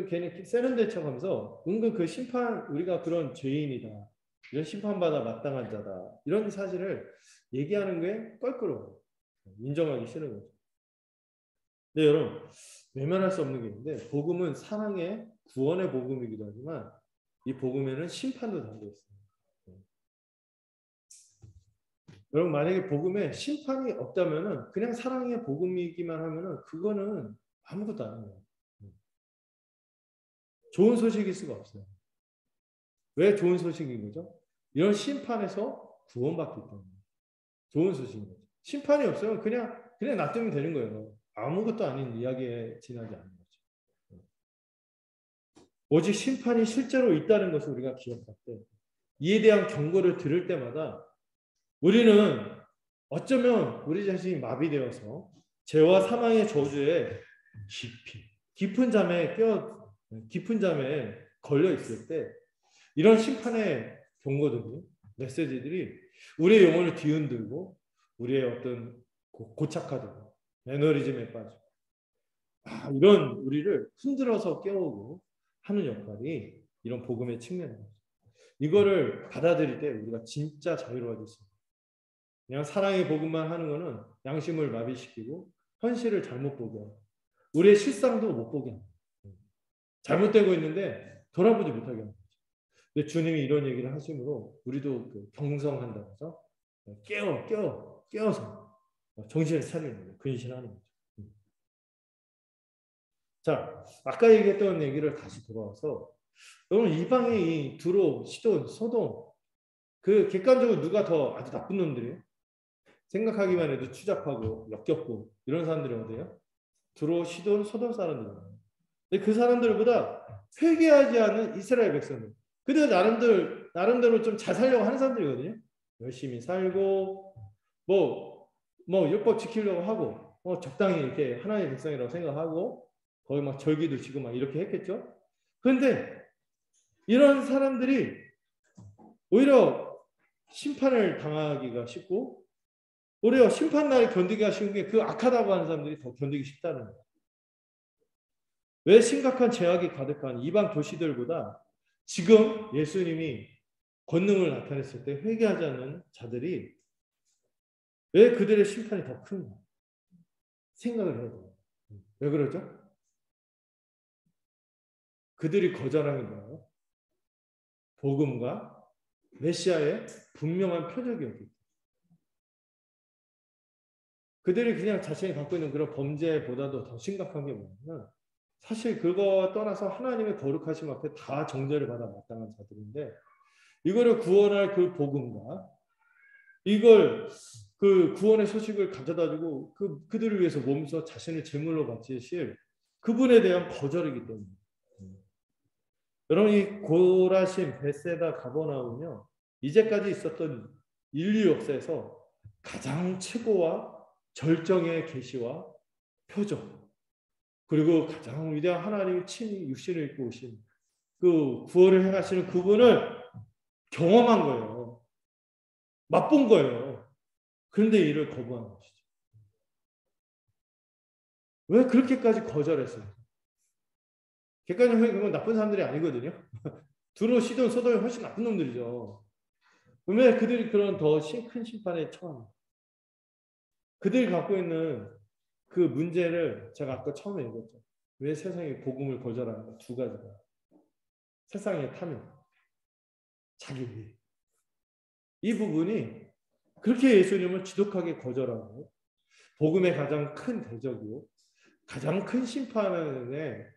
괜히 세련된 척하면서 은근 심판, 우리가 그런 죄인이다, 이런 심판받아 마땅한 자다, 이런 사실을 얘기하는 게 껄끄러워요. 인정하기 싫은 거죠. 근데 여러분, 외면할 수 없는 게 있는데, 복음은 사랑의 구원의 복음이기도 하지만 이 복음에는 심판도 담겨 있습니다. 여러분, 만약에 복음에 심판이 없다면은 그냥 사랑의 복음이기만 하면은 그거는 아무것도 아니에요. 좋은 소식일 수가 없어요. 왜 좋은 소식인 거죠? 이런 심판에서 구원받기 때문에 좋은 소식인 거죠. 심판이 없으면 그냥 놔두면 되는 거예요. 아무것도 아닌 이야기에 지나지 않는 거죠. 오직 심판이 실제로 있다는 것을 우리가 기억할 때, 이에 대한 경고를 들을 때마다 우리는 어쩌면 우리 자신이 마비되어서 죄와 사망의 저주에 깊은 잠에 걸려 있을 때, 이런 심판의 경고들이, 메시지들이 우리의 영혼을 뒤흔들고 우리의 어떤 고착화되고 매너리즘에 빠지고 이런 우리를 흔들어서 깨우고 하는 역할이 이런 복음의 측면입니다. 이거를 받아들일 때 우리가 진짜 자유로워질 수 있어요. 그냥 사랑의 복음만 하는 거는 양심을 마비시키고 현실을 잘못 보게 하고 우리의 실상도 못 보게 합니다. 잘못되고 있는데 돌아보지 못하게 합니다. 근데 주님이 이런 얘기를 하심으로 우리도 그 경성한다고 해서 깨어서 정신을 차리는 거예요. 근신하는 거죠. 자, 아까 얘기했던 얘기를 다시 돌아와서 오늘 이방이 두로, 시돈, 소돔 그 객관적으로 누가 더 아주 나쁜 놈들이에요? 생각하기만 해도 추잡하고 역겹고 이런 사람들이 어디예요? 두로, 시돈, 소돔 사람들이에요. 근데 그 사람들보다 회개하지 않은 이스라엘 백성들. 그들 나름대로 좀 잘 살려고 하는 사람들이거든요. 열심히 살고 뭐 율법 지키려고 하고 적당히 이렇게 하나님의 백성이라고 생각하고 거의 막 절기도 지고 막 이렇게 했겠죠. 그런데 이런 사람들이 오히려 심판을 당하기가 쉽고 오히려 심판날을 견디기가 쉬운 게 그 악하다고 하는 사람들이 더 견디기 쉽다는 거예요. 왜 심각한 죄악이 가득한 이방 도시들보다 지금 예수님이 권능을 나타냈을 때 회개하지 않는 자들이 왜 그들의 심판이 더 큰가 생각을 해야 돼요. 왜 그러죠? 그들이 거절하는 거예요. 복음과 메시아의 분명한 표적이었기 때문에. 그들이 그냥 자신이 갖고 있는 그런 범죄보다도 더 심각한 게 뭐냐면 사실 그거 떠나서 하나님의 거룩하심 앞에 다 정죄를 받아 마땅한 자들인데 이거를 구원할 그 복음과 이걸 그 구원의 소식을 가져다주고 그들을 위해서 몸소 자신을 제물로 바치실 그분에 대한 거절이기 때문에 여러분 이 고라심, 벳세다, 가버나움은요 이제까지 있었던 인류 역사에서 가장 최고와 절정의 계시와 표적 그리고 가장 위대한 하나님이 친히 육신을 입고 오신 그 구원을 행하시는 그분을 경험한 거예요. 맛본 거예요. 그런데 이를 거부한 것이죠. 왜 그렇게까지 거절했어요? 객관적으로 그건 나쁜 사람들이 아니거든요. 두로, 시돈, 소돔이 훨씬 나쁜 놈들이죠. 왜 그들이 그런 더 큰 심판에 처합니까? 그들이 갖고 있는 그 문제를 제가 아까 처음에 얘기했죠. 왜 세상이 복음을 거절하는가? 두 가지가. 세상의 탐욕, 자기 위. 이 부분이 그렇게 예수님을 지독하게 거절하고 복음의 가장 큰 대적이고 가장 큰 심판의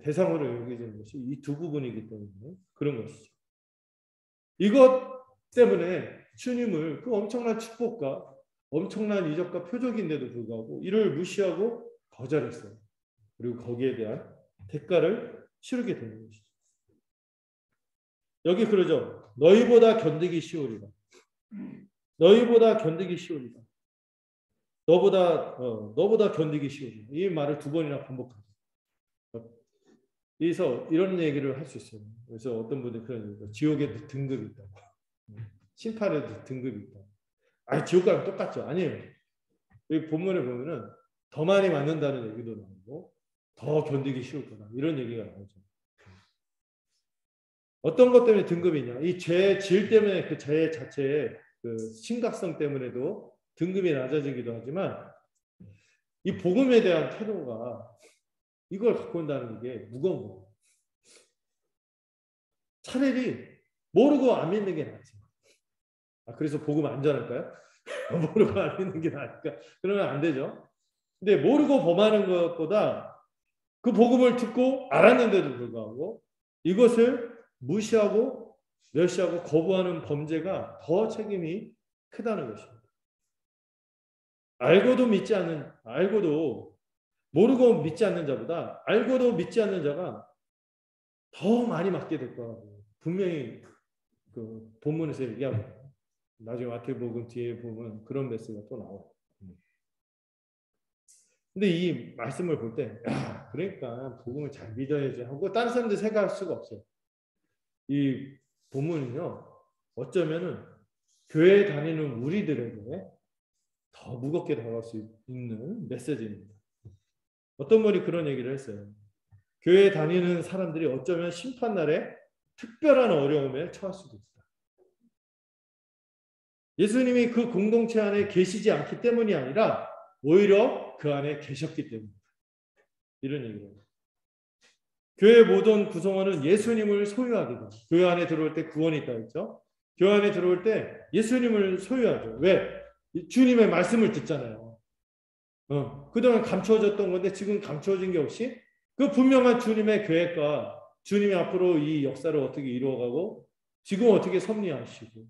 대상으로 여겨지는 것이 이 두 부분이기 때문에 그런 것이죠. 이것 때문에 주님을 그 엄청난 축복과 엄청난 이적과 표적인데도 불구하고 이를 무시하고 거절했어요. 그리고 거기에 대한 대가를 치르게 되는 것이죠. 여기 그러죠. 너희보다 견디기 쉬우리라. 너희보다 견디기 쉬우리라. 너보다 견디기 쉬우리라. 이 말을 두 번이나 반복하죠. 그래서 이런 얘기를 할 수 있어요. 그래서 어떤 분들이 그런 얘기죠. 지옥에 등급이 있다고. 심판에도 등급이 있다. 아니 지옥과는 똑같죠. 아니에요. 여기 본문에 보면은 더 많이 맞는다는 얘기도 나오고 더 견디기 쉬울 거다. 이런 얘기가 나오죠. 어떤 것 때문에 등급이 있냐? 이 죄의 질 때문에 그 죄 자체의 그 심각성 때문에도 등급이 낮아지기도 하지만 이 복음에 대한 태도가 이걸 갖고 온다는 게 무거운 거예요. 차라리 모르고 안 믿는 게 낫지. 그래서 복음 안 전할까요? 모르고 안 믿는 게 나을까? 그러면 안 되죠. 근데 모르고 범하는 것보다 그 복음을 듣고 알았는데도 불구하고 이것을 무시하고 멸시하고 거부하는 범죄가 더 책임이 크다는 것입니다. 알고도 모르고 믿지 않는 자보다 알고도 믿지 않는 자가 더 많이 맞게 될 거라고 분명히 그 본문에서 얘기합니다. 나중에 마태복음 뒤에 보면 그런 메시지가 또 나와요. 근데 이 말씀을 볼 때, 그러니까 복음을 잘 믿어야지 하고 다른 사람들 생각할 수가 없어요. 이 본문은요, 어쩌면은 교회 다니는 우리들에게 더 무겁게 다가갈 수 있는 메시지입니다. 어떤 분이 그런 얘기를 했어요. 교회 다니는 사람들이 어쩌면 심판날에 특별한 어려움에 처할 수도 있다. 예수님이 그 공동체 안에 계시지 않기 때문이 아니라 오히려 그 안에 계셨기 때문이다. 이런 얘기예요. 교회 모든 구성원은 예수님을 소유하게 됩니다. 교회 안에 들어올 때 구원이 있다고 했죠. 교회 안에 들어올 때 예수님을 소유하죠. 왜? 주님의 말씀을 듣잖아요. 그동안 감추어졌던 건데 지금 감추어진 게 없이 그 분명한 주님의 계획과 주님이 앞으로 이 역사를 어떻게 이루어가고 지금 어떻게 섭리하시고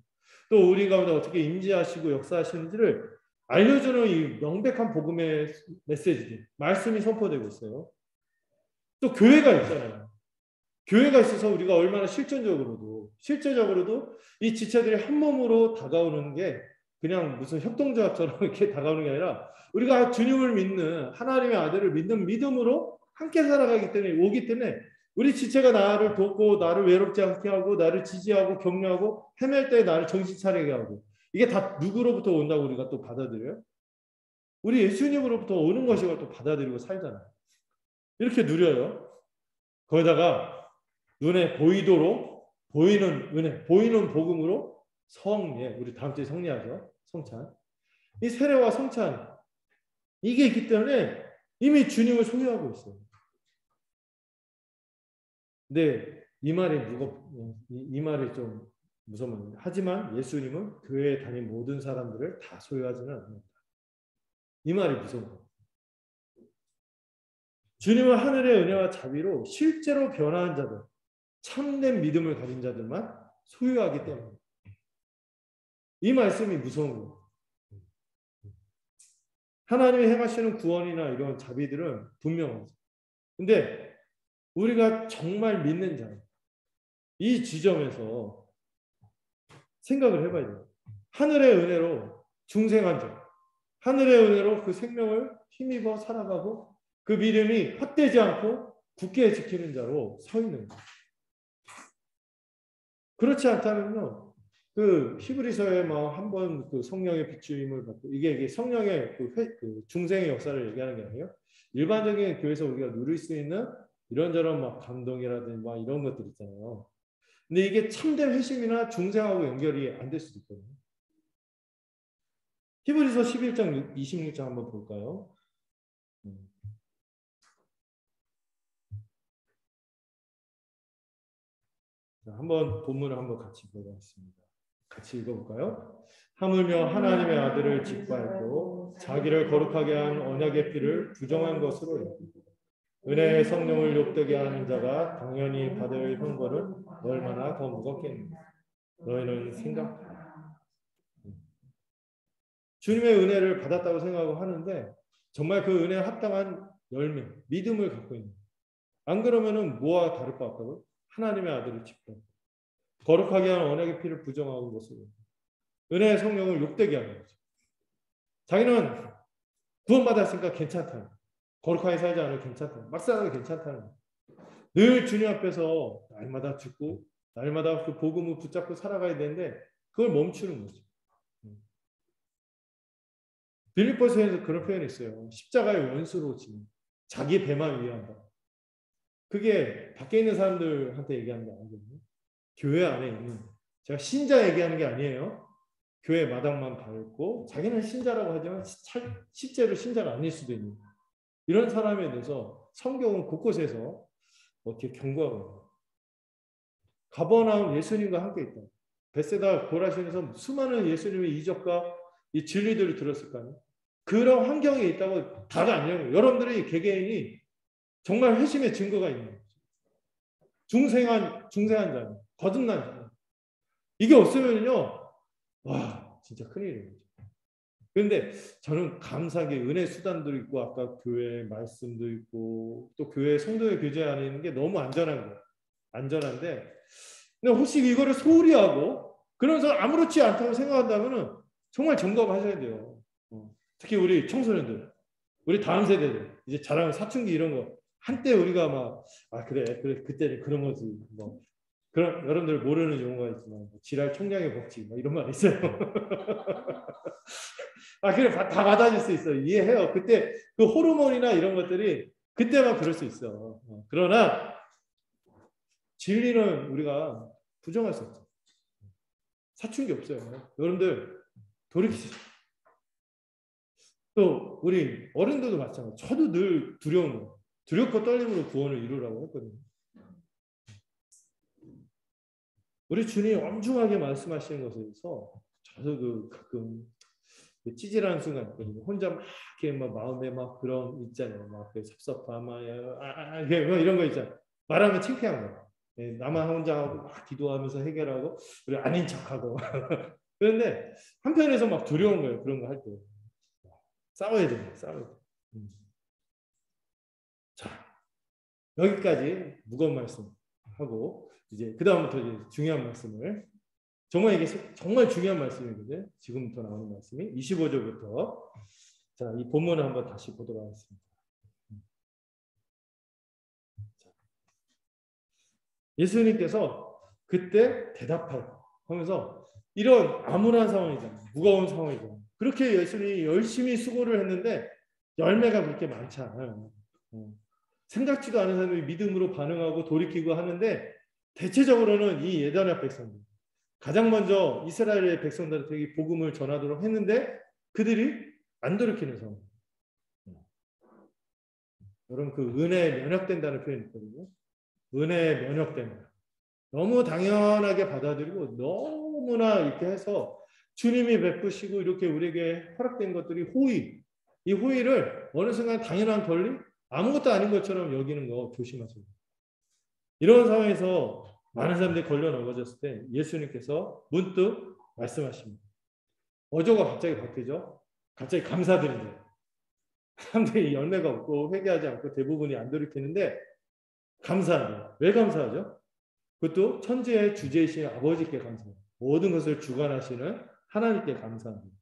또 우리 가운데 어떻게 임재하시고 역사하시는지를 알려주는 이 명백한 복음의 메시지들, 말씀이 선포되고 있어요. 또 교회가 있잖아요. 교회가 있어서 우리가 얼마나 실제적으로도 이 지체들이 한 몸으로 다가오는 게 그냥 무슨 협동조합처럼 이렇게 다가오는 게 아니라 우리가 주님을 믿는 하나님의 아들을 믿는 믿음으로 함께 살아가기 때문에 오기 때문에 우리 지체가 나를 돕고 나를 외롭지 않게 하고 나를 지지하고 격려하고 헤맬 때 나를 정신 차리게 하고 이게 다 누구로부터 온다고 우리가 또 받아들여요? 우리 예수님으로부터 오는 것이고 또 받아들이고 살잖아요. 이렇게 누려요. 거기다가 눈에 보이도록 보이는 은혜, 보이는 복음으로 성례, 우리 다음 주에 성례하죠. 성찬. 이 세례와 성찬 이게 있기 때문에 이미 주님을 소유하고 있어요. 근데 이 말이 좀 무서운 말입니다. 하지만 예수님은 교회에 다닌 모든 사람들을 다 소유하지는 않는다. 이 말이 무서운 거예요. 주님은 하늘의 은혜와 자비로 실제로 변화한 자들, 참된 믿음을 가진 자들만 소유하기 때문에 이 말씀이 무서운 거예요. 하나님이 행하시는 구원이나 이런 자비들은 분명하죠. 근데 우리가 정말 믿는 자, 이 지점에서 생각을 해봐야 돼요. 하늘의 은혜로 중생한 자, 하늘의 은혜로 그 생명을 힘입어 살아가고 그 믿음이 헛되지 않고 굳게 지키는 자로 서 있는 거예요. 그렇지 않다면요, 그 히브리서에 막 한번 그 성령의 비추임을 받고 이게 성령의 그 중생의 역사를 얘기하는 게 아니에요. 일반적인 교회에서 우리가 누릴 수 있는 이런저런 막 감동이라든지 막 이런 것들 있잖아요. 근데 이게 참된 회심이나 중생하고 연결이 안 될 수도 있거든요. 히브리서 11장 26장 한번 볼까요? 자, 한번 본문을 한번 같이 보겠습니다. 같이 읽어볼까요? 하물며 하나님의 아들을 짓밟고 자기를 거룩하게 한 언약의 피를 부정한 것으로 여기고 은혜의 성령을 욕되게 하는 자가 당연히 받을 형벌은 얼마나 더 무겁겠는가. 너희는 생각하라. 주님의 은혜를 받았다고 생각하고 하는데 정말 그 은혜에 합당한 열매, 믿음을 갖고 있는 안 그러면은 뭐와 다를 것 같다고요? 하나님의 아들을 짓밟고 거룩하게 한 언약의 피를 부정하는 것으로 은혜의 성령을 욕되게 하는 거죠. 자기는 구원받았으니까 괜찮다. 거룩하게 살지 않아도 괜찮다. 막 살아도 괜찮다는. 늘 주님 앞에서 날마다 죽고 날마다 그 복음을 붙잡고 살아가야 되는데 그걸 멈추는 거죠. 빌립보서에서 그런 표현이 있어요. 십자가의 원수로 지는 자기 배만 위한다. 그게 밖에 있는 사람들한테 얘기하는 게 아니거든요. 교회 안에 있는 제가 신자 얘기하는 게 아니에요. 교회 마당만 밟고 자기는 신자라고 하지만 실제로 신자가 아닐 수도 있는 이런 사람에 대해서 성경은 곳곳에서 이렇게 경고하고 있어요. 가버나움 예수님과 함께 있다. 벳세다 고라신에서 수많은 예수님의 이적과 이 진리들을 들었을 거 아니에요. 그런 환경에 있다고 다가 아니에요. 여러분들의 개개인이 정말 회심의 증거가 있는 거죠. 중생한 자, 거듭난 자. 이게 없으면요, 와 진짜 큰일이에요. 그런데 저는 감사하게 은혜 수단도 있고 아까 교회 말씀도 있고 또 교회 성도의 교제 안에 있는 게 너무 안전한 거예요. 안전한데 근데 혹시 이거를 소홀히 하고 그러면서 아무렇지 않다고 생각한다면은 정말 점검하셔야 돼요. 특히 우리 청소년들, 우리 다음 세대들 이제 자라는 사춘기 이런 거 한때 우리가 막 그래 그때는 그런 거지 뭐 그런 여러분들 모르는 용어가 있지만 지랄 총량의 법칙 이런 말 있어요. 그래 다 받아줄 수 있어. 이해해요. 그때 그 호르몬이나 이런 것들이 그때만 그럴 수 있어. 그러나 진리는 우리가 부정할 수 없죠. 사춘기 없어요. 여러분들 돌이키시죠. 또 우리 어른들도 마찬가지. 저도 늘 두려운 거예요. 두렵고 떨림으로 구원을 이루라고 했거든요. 우리 주님이 엄중하게 말씀하시는 것에서 저도 가끔 찌질하는 순간 있거든요. 혼자 막 이렇게 막 마음에 막 그런 있잖아요. 막 섭섭함, 뭐 이런 거 있잖아요. 말하면 창피한 거. 나만 혼자 하고 막 기도하면서 해결하고 그리고 아닌 척하고 그런데 한편에서 막 두려운 거예요. 그런 거 할 때. 싸워야 돼요. 싸워야 돼요. 자, 여기까지 무거운 말씀 하고 이제 그 다음부터 이제 중요한 말씀을 정말 이게 정말 중요한 말씀이거든요. 지금부터 나오는 말씀이 25절부터 자, 이 본문을 한번 다시 보도록 하겠습니다. 예수님께서 그때 대답하고 하면서 이런 암울한 상황이잖아요. 무거운 상황이잖아요. 그렇게 예수님이 열심히 수고를 했는데 열매가 그렇게 많지 않아요. 생각지도 않은 사람들이 믿음으로 반응하고 돌이키고 하는데 대체적으로는 이 예단의 백성들 가장 먼저 이스라엘의 백성들한테 이 복음을 전하도록 했는데 그들이 안 돌이키는 상황. 여러분 그 은혜에 면역된다는 표현이 있거든요. 은혜에 면역된다. 너무 당연하게 받아들이고 너무나 이렇게 해서 주님이 베푸시고 이렇게 우리에게 허락된 것들이 호의. 이 호의를 어느 순간 당연한 권리? 아무것도 아닌 것처럼 여기는 거 조심하세요. 이런 상황에서 많은 사람들이 걸려 넘어졌을 때 예수님께서 문득 말씀하십니다. 어조가 갑자기 바뀌죠. 갑자기 감사드린다. 사람들이 열매가 없고 회개하지 않고 대부분이 안 돌이키는데 감사합니다. 왜 감사하죠? 그것도 천지의 주제이신 아버지께 감사합니다. 모든 것을 주관하시는 하나님께 감사합니다.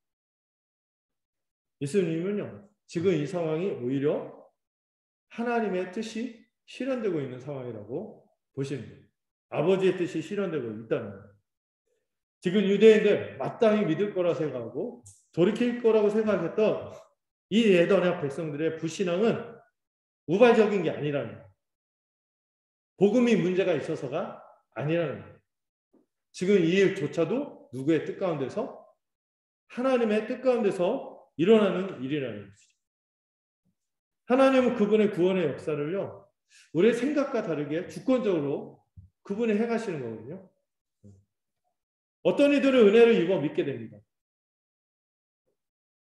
예수님은요. 지금 이 상황이 오히려 하나님의 뜻이 실현되고 있는 상황이라고 보시는 거예요. 아버지의 뜻이 실현되고 있다는 거예요. 지금 유대인들 마땅히 믿을 거라 생각하고 돌이킬 거라고 생각했던 이 예언의 백성들의 불신앙은 우발적인 게 아니라는 거예요. 복음이 문제가 있어서가 아니라는 거예요. 지금 이 일조차도 누구의 뜻 가운데서? 하나님의 뜻 가운데서 일어나는 일이라는 것이죠. 하나님은 그분의 구원의 역사를요. 우리의 생각과 다르게 주권적으로 그분이 행하시는 거거든요. 어떤 이들은 은혜를 입어 믿게 됩니다.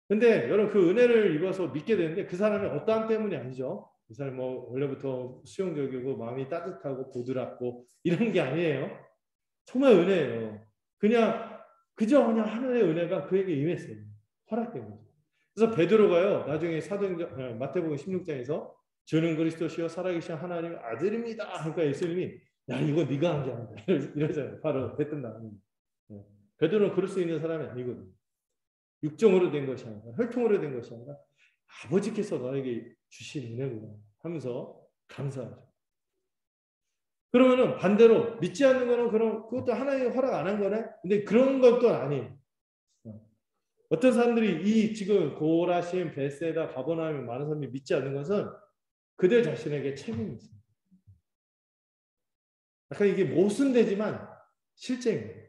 근데 여러분 그 은혜를 입어서 믿게 되는데 그 사람이 어떠한 때문이 아니죠. 그 사람이 뭐 원래부터 수용적이고 마음이 따뜻하고 부드럽고 이런 게 아니에요. 정말 은혜예요. 그저 그냥 하늘의 은혜가 그에게 임했어요. 허락된 거죠. 그래서 베드로가요. 나중에 사도행전 마태복음 16장에서 주는 그리스도시요 살아계신 하나님의 아들입니다. 그러니까 예수님이 야 이거 네가 한 게 아니다. 이러잖아요. 바로 뱉은 다음에. 베드로는 그럴 수 있는 사람이 아니거든요. 육정으로 된 것이 아니라 혈통으로 된 것이 아니라 아버지께서 너에게 주신 은혜구나 하면서 감사하죠. 그러면은 반대로 믿지 않는 거는 그것도 하나님이 허락 안 한 거네. 근데 그런 것도 아니에요. 어떤 사람들이 이 지금 고라심, 베세다, 가버나움에 많은 사람이 믿지 않는 것은 그들 자신에게 책임이 있습니다. 약간 이게 모순되지만 실제인 거예요.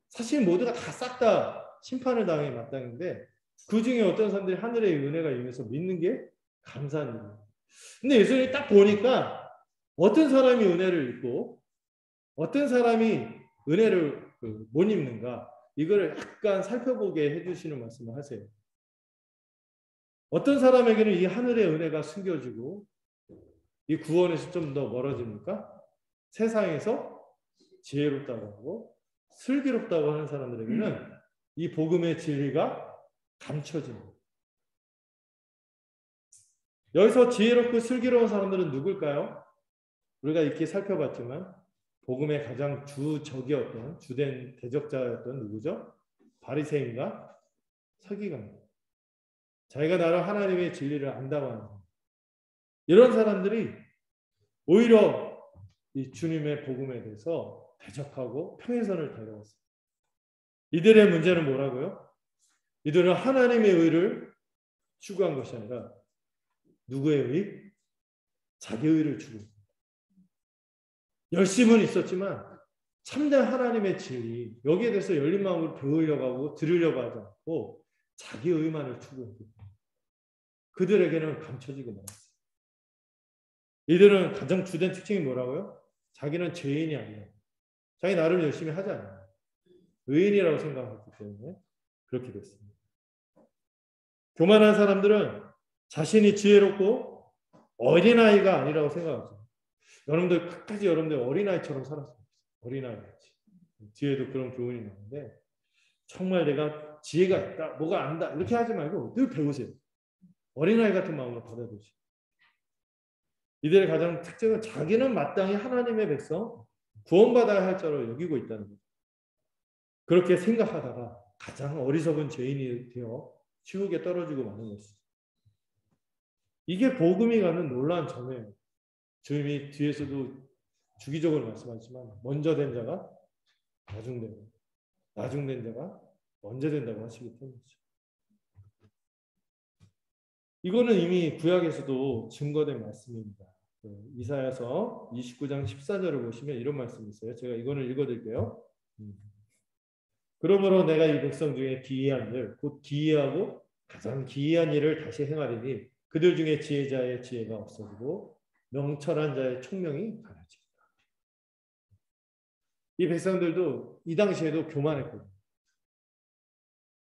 사실 모두가 다 싹 다 심판을 당해 마땅한데 그 중에 어떤 사람들이 하늘의 은혜가 임해서 믿는 게 감사한 일이에요. 근데 예수님이 딱 보니까 어떤 사람이 은혜를 입고 어떤 사람이 은혜를 못 입는가 이거를 약간 살펴보게 해주시는 말씀을 하세요. 어떤 사람에게는 이 하늘의 은혜가 숨겨지고 이 구원에서 좀 더 멀어집니까? 세상에서 지혜롭다고 하고 슬기롭다고 하는 사람들에게는 이 복음의 진리가 감춰집니다. 여기서 지혜롭고 슬기로운 사람들은 누굴까요? 우리가 이렇게 살펴봤지만 복음의 가장 주적이었던 주된 대적자였던 누구죠? 바리새인과 서기관입니다. 자기가 나름 하나님의 진리를 안다고 하는 이런 사람들이 오히려 이 주님의 복음에 대해서 대적하고 평행선을 달려왔습니다. 이들의 문제는 뭐라고요? 이들은 하나님의 의를 추구한 것이 아니라 누구의 의? 자기 의를 추구합니다. 열심은 있었지만 참된 하나님의 진리 여기에 대해서 열린 마음으로 배우려고 하고 들으려고 하지 않고 자기 의만을 추구했고 그들에게는 감춰지고 말았어요. 이들은 가장 주된 특징이 뭐라고요? 자기는 죄인이 아니야. 자기 나름 열심히 하지 않아요. 의인이라고 생각했기 때문에 그렇게 됐습니다. 교만한 사람들은 자신이 지혜롭고 어린아이가 아니라고 생각하죠. 여러분들 끝까지 여러분들 어린아이처럼 살았어요. 어린아이같이. 뒤에도 그런 교훈이 나오는데 정말 내가 지혜가 있다, 뭐가 안다 이렇게 하지 말고 늘 배우세요. 어린아이 같은 마음으로 받아들이세요. 이들의 가장 특징은 자기는 마땅히 하나님의 백성 구원받아야 할 자로 여기고 있다는 거죠. 그렇게 생각하다가 가장 어리석은 죄인이 되어 지옥에 떨어지고 마는 것이죠. 이게 복음이 갖는 놀라운 점이에요. 주님이 뒤에서도 주기적으로 말씀하지만 먼저 된 자가 나중되고 나중된 자가 먼저 된다고 하시기 때문이죠. 이거는 이미 구약에서도 증거된 말씀입니다. 이사야서 29장 14절을 보시면 이런 말씀이 있어요. 제가 이거는 읽어드릴게요. 그러므로 내가 이 백성 중에 기이한 일, 곧 기이하고 가장 기이한 일을 다시 행하리니 그들 중에 지혜자의 지혜가 없어지고 명철한 자의 총명이 가라지리라. 이 백성들도 이 당시에도 교만했거든요.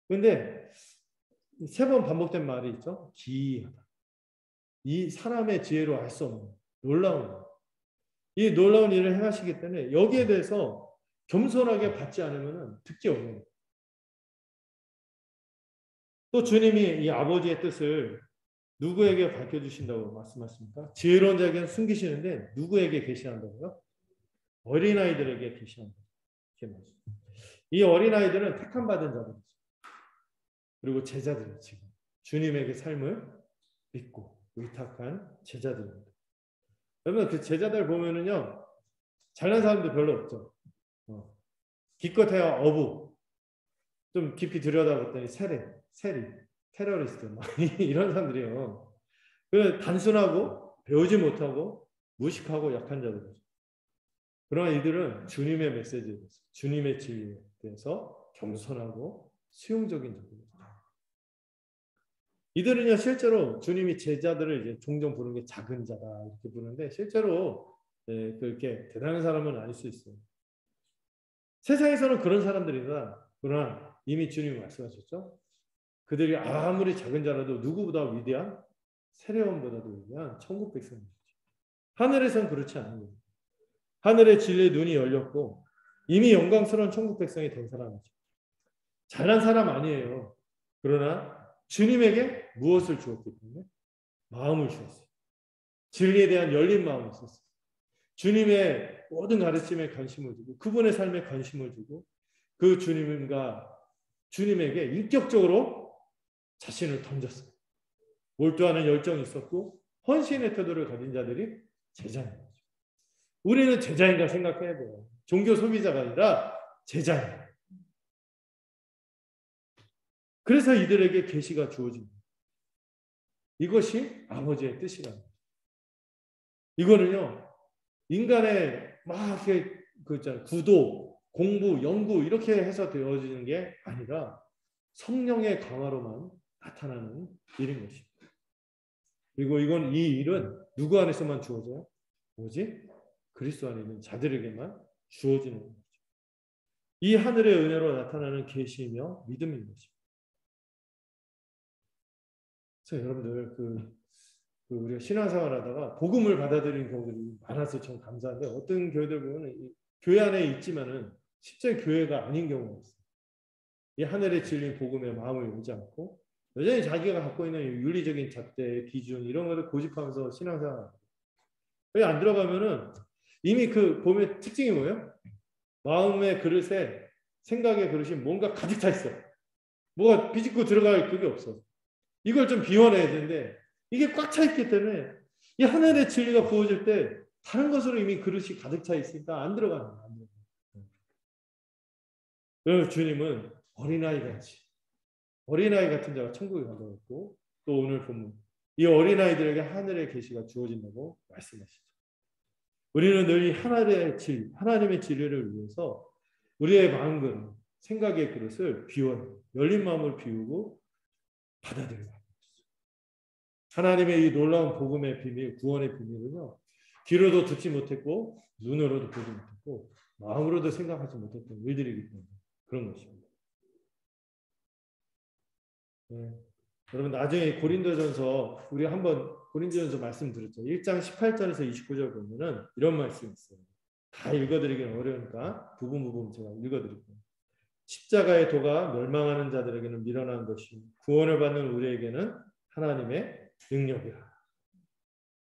그런데 3번 반복된 말이 있죠. 기이하다. 이 사람의 지혜로 알 수 없는 놀라운 것. 이 놀라운 일을 행하시기 때문에 여기에 대해서 겸손하게 받지 않으면 듣기 어려운 거예요. 또 주님이 이 아버지의 뜻을 누구에게 밝혀주신다고 말씀하십니까? 지혜로운 자에게는 숨기시는데 누구에게 계시한다고요? 어린아이들에게 계시한다. 이 어린아이들은 택함받은 자들이죠. 그리고 제자들이죠. 지금 주님에게 삶을 믿고 의탁한 제자들입니다. 여러분 그 제자들 보면은요 잘난 사람들 별로 없죠. 기껏해야 어부 좀 깊이 들여다봤더니 세리 테러리스트 이런 사람들이에요. 그 단순하고 배우지 못하고 무식하고 약한 자들이죠. 그러나 이들은 주님의 메시지에 대해서 주님의 진리에 대해서 겸손하고 수용적인 자들입니다. 이들은요 실제로 주님이 제자들을 이제 종종 부르는 게 작은 자다 이렇게 부르는데 실제로 그렇게 대단한 사람은 아닐 수 있어요. 세상에서는 그런 사람들이다. 그러나 이미 주님이 말씀하셨죠. 그들이 아무리 작은 자라도 누구보다 위대한 세례원보다도 위대한 천국 백성이죠. 하늘에서는 그렇지 않은 거예요. 하늘의 진리의 눈이 열렸고 이미 영광스러운 천국 백성이 된 사람이죠. 잘난 사람 아니에요. 그러나 주님에게 무엇을 주었기 때문에 마음을 주었어요. 진리에 대한 열린 마음을 썼어요. 주님의 모든 가르침에 관심을 두고 그분의 삶에 관심을 두고 그 주님에게 인격적으로 자신을 던졌어요. 몰두하는 열정이 있었고 헌신의 태도를 가진 자들이 제자인 거죠. 우리는 제자인가 생각해야 돼요. 종교 소비자가 아니라 제자예요. 그래서 이들에게 계시가 주어집니다. 이것이 아버지의 뜻이라는 거죠. 이거는요 인간의 막 이렇게 구도, 공부, 연구 이렇게 해서 되어지는 게 아니라 성령의 강화로만 나타나는 일인 것입니다. 그리고 이 일은 누구 안에서만 주어져요? 오직 그리스도 안에 있는 자들에게만 주어지는 거죠. 이 하늘의 은혜로 나타나는 계시이며 믿음인 것입니다. 그래서 여러분들 우리가 신앙생활하다가 복음을 받아들이는 경우들이 많아서 참 감사한데 어떤 교회들 보면 교회 안에 있지만은 실제 교회가 아닌 경우가 있어요. 이 하늘의 진리 복음에 마음을 열지 않고 여전히 자기가 갖고 있는 윤리적인 잣대, 기준 이런 것을 고집하면서 신앙생활 여기 안 들어가면은 이미 그 봄의 특징이 뭐예요? 마음의 그릇에 생각의 그릇이 뭔가 가득 차 있어. 뭐가 비집고 들어갈 그게 없어. 이걸 좀 비워내야 되는데 이게 꽉 차 있기 때문에 이 하늘의 진리가 부어질 때 다른 것으로 이미 그릇이 가득 차 있으니까 안 들어가는 거예요. 그래서 주님은 어린아이 같은 자가 천국에 간다고 했고 또 오늘 본문 이 어린아이들에게 하늘의 계시가 주어진다고 말씀하시죠. 우리는 늘 하나님의 진리를 위해서 우리의 마음과 생각의 그릇을 비워요. 열린 마음을 비우고 받아들여요. 하나님의 이 놀라운 복음의 비밀, 구원의 비밀은요, 귀로도 듣지 못했고 눈으로도 보지 못했고 마음으로도 생각하지 못했던 일들이기 때문에 그런 것입니다. 네. 여러분 나중에 고린도전서 우리 한번 고린도전서 말씀드렸죠. 1장 18절에서 29절 보면은 이런 말씀이 있어요. 다 읽어드리기는 어려우니까 부분 제가 읽어드릴게요. 십자가의 도가 멸망하는 자들에게는 미련한 것이요 구원을 받는 우리에게는 하나님의 능력이라.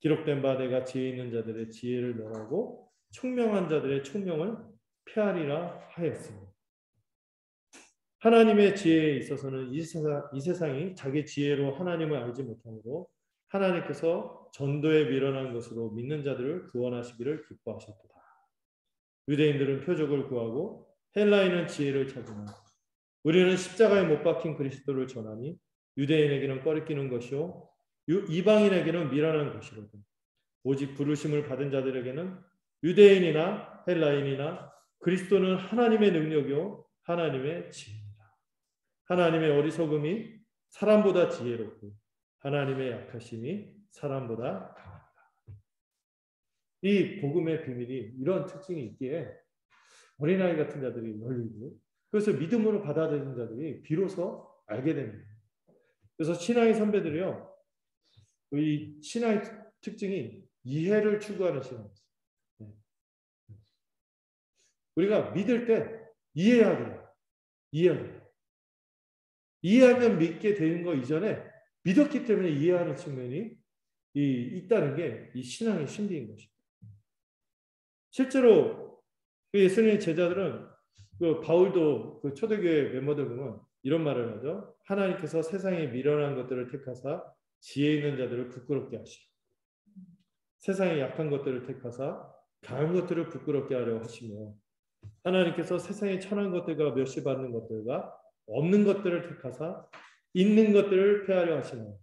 기록된 바 내가 지혜 있는 자들의 지혜를 멸하고 총명한 자들의 총명을 폐하리라 하였습니다. 하나님의 지혜에 있어서는 이 세상이 자기 지혜로 하나님을 알지 못하므로 하나님께서 전도에 미련한 것으로 믿는 자들을 구원하시기를 기뻐하셨도다. 유대인들은 표적을 구하고 헬라인은 지혜를 찾으나 우리는 십자가에 못 박힌 그리스도를 전하니 유대인에게는 꺼리끼는 것이요 이방인에게는 미련한 것이로다. 오직 부르심을 받은 자들에게는 유대인이나 헬라인이나 그리스도는 하나님의 능력이요 하나님의 지혜입니다. 하나님의 어리석음이 사람보다 지혜롭고 하나님의 약하심이 사람보다 강합니다. 이 복음의 비밀이 이런 특징이 있기에 어린아이 같은 자들이 열리고 그래서 믿음으로 받아들인 자들이 비로소 알게 됩니다. 그래서 신앙의 선배들이요. 이 신앙의 특징이 이해를 추구하는 신앙이에요. 우리가 믿을 때 이해해야 돼요. 이해하면 믿게 되는 거 이전에 믿었기 때문에 이해하는 측면이 있다는 게 이 신앙의 신비인 것입니다. 실제로 예수님의 제자들은 바울도 초대교회 멤버들 보면 이런 말을 하죠. 하나님께서 세상에 미련한 것들을 택하사 지혜 있는 자들을 부끄럽게 하시고 세상에 약한 것들을 택하사 강한 것들을 부끄럽게 하려 하시며 하나님께서 세상에 천한 것들과 멸시받는 것들과 없는 것들을 택하사 있는 것들을 폐하려 하시며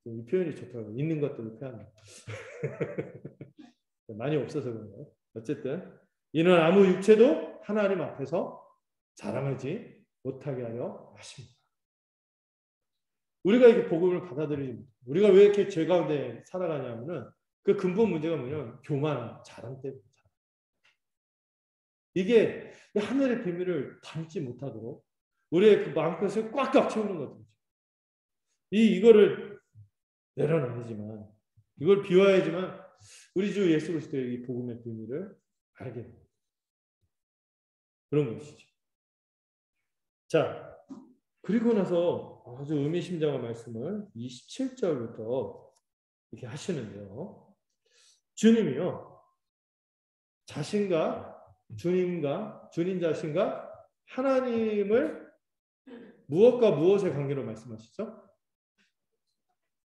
이 표현이 좋더라고요. 있는 것들을 폐한다. 많이 없어서 그런가요? 어쨌든 이는 아무 육체도 하나님 앞에서 자랑하지 못하게 하려 하십니다. 우리가 이렇게 복음을 받아들이지 우리가 왜 이렇게 죄 가운데 살아가냐면은 그 근본 문제가 뭐냐면 교만, 자랑 때문입니다. 이게 하늘의 비밀을 담지 못하도록 우리의 그 마음껏을 꽉꽉 채우는 것이죠. 이거를 내려놔야지만 이걸 비워야지만 우리 주 예수 그리스도의 이 복음의 비밀을 알게 됩니다. 그런 것이죠. 자, 그리고 나서 아주 의미심장한 말씀을 27절부터 이렇게 하시는데요. 주님이요. 주님 자신과 하나님을 무엇과 무엇의 관계로 말씀하시죠?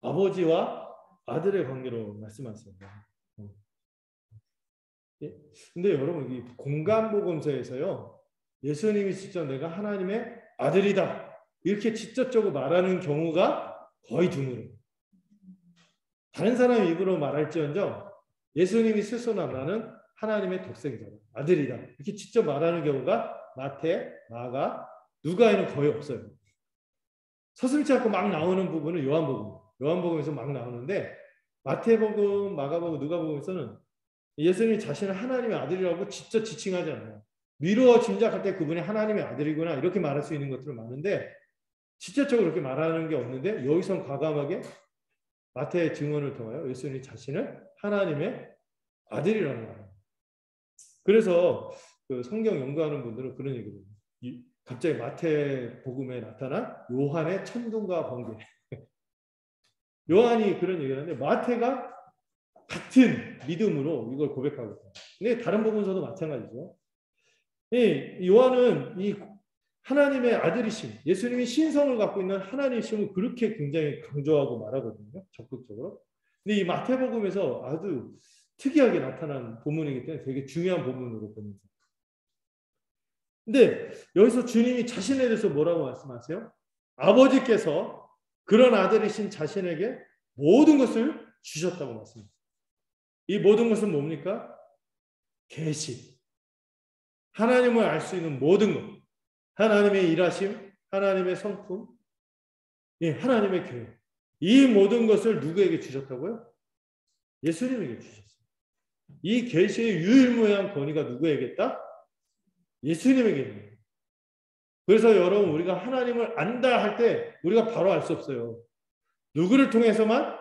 아버지와 아들의 관계로 말씀하십니다. 근데 여러분 이 공간복음서에서요. 예수님이 직접 내가 하나님의 아들이다. 이렇게 직접적으로 말하는 경우가 거의 드물어요. 다른 사람 입으로 말할지언정 예수님이 스스로 나는 하나님의 독생자다. 아들이다. 이렇게 직접 말하는 경우가 마태, 마가, 누가에는 거의 없어요. 서슴지 않고 막 나오는 부분은 요한복음에서 막 나오는데 마태복음, 마가복음, 누가복음에서는 예수님이 자신을 하나님의 아들이라고 직접 지칭하지 않아요. 미루어 짐작할 때 그분이 하나님의 아들이구나 이렇게 말할 수 있는 것들은 많은데 직접적으로 그렇게 말하는 게 없는데 여기선 과감하게 마태의 증언을 통하여 예수님이 자신을 하나님의 아들이라는 거예요. 그래서 그 성경 연구하는 분들은 그런 얘기를 해요. 갑자기 마태복음에 나타난 요한의 천둥과 번개. 요한이 그런 얘기를 하는데 마태가 같은 믿음으로 이걸 고백하고 있어요. 근데 다른 복음서도 마찬가지죠. 요한은 이 하나님의 아들이심, 예수님이 신성을 갖고 있는 하나님이심을 그렇게 굉장히 강조하고 말하거든요. 적극적으로. 근데 이 마태복음에서 아주 특이하게 나타난 본문이기 때문에 되게 중요한 본문으로 봅니다. 근데 여기서 주님이 자신에 대해서 뭐라고 말씀하세요? 아버지께서 그런 아들이신 자신에게 모든 것을 주셨다고 말씀하세요. 이 모든 것은 뭡니까? 계시, 하나님을 알 수 있는 모든 것, 하나님의 일하심, 하나님의 성품, 예, 하나님의 계획, 이 모든 것을 누구에게 주셨다고요? 예수님에게 주셨어요. 이 계시의 유일무이한 권위가 누구에게 있다? 예수님에게 있는 거예요. 그래서 여러분, 우리가 하나님을 안다 할 때 우리가 바로 알 수 없어요. 누구를 통해서만?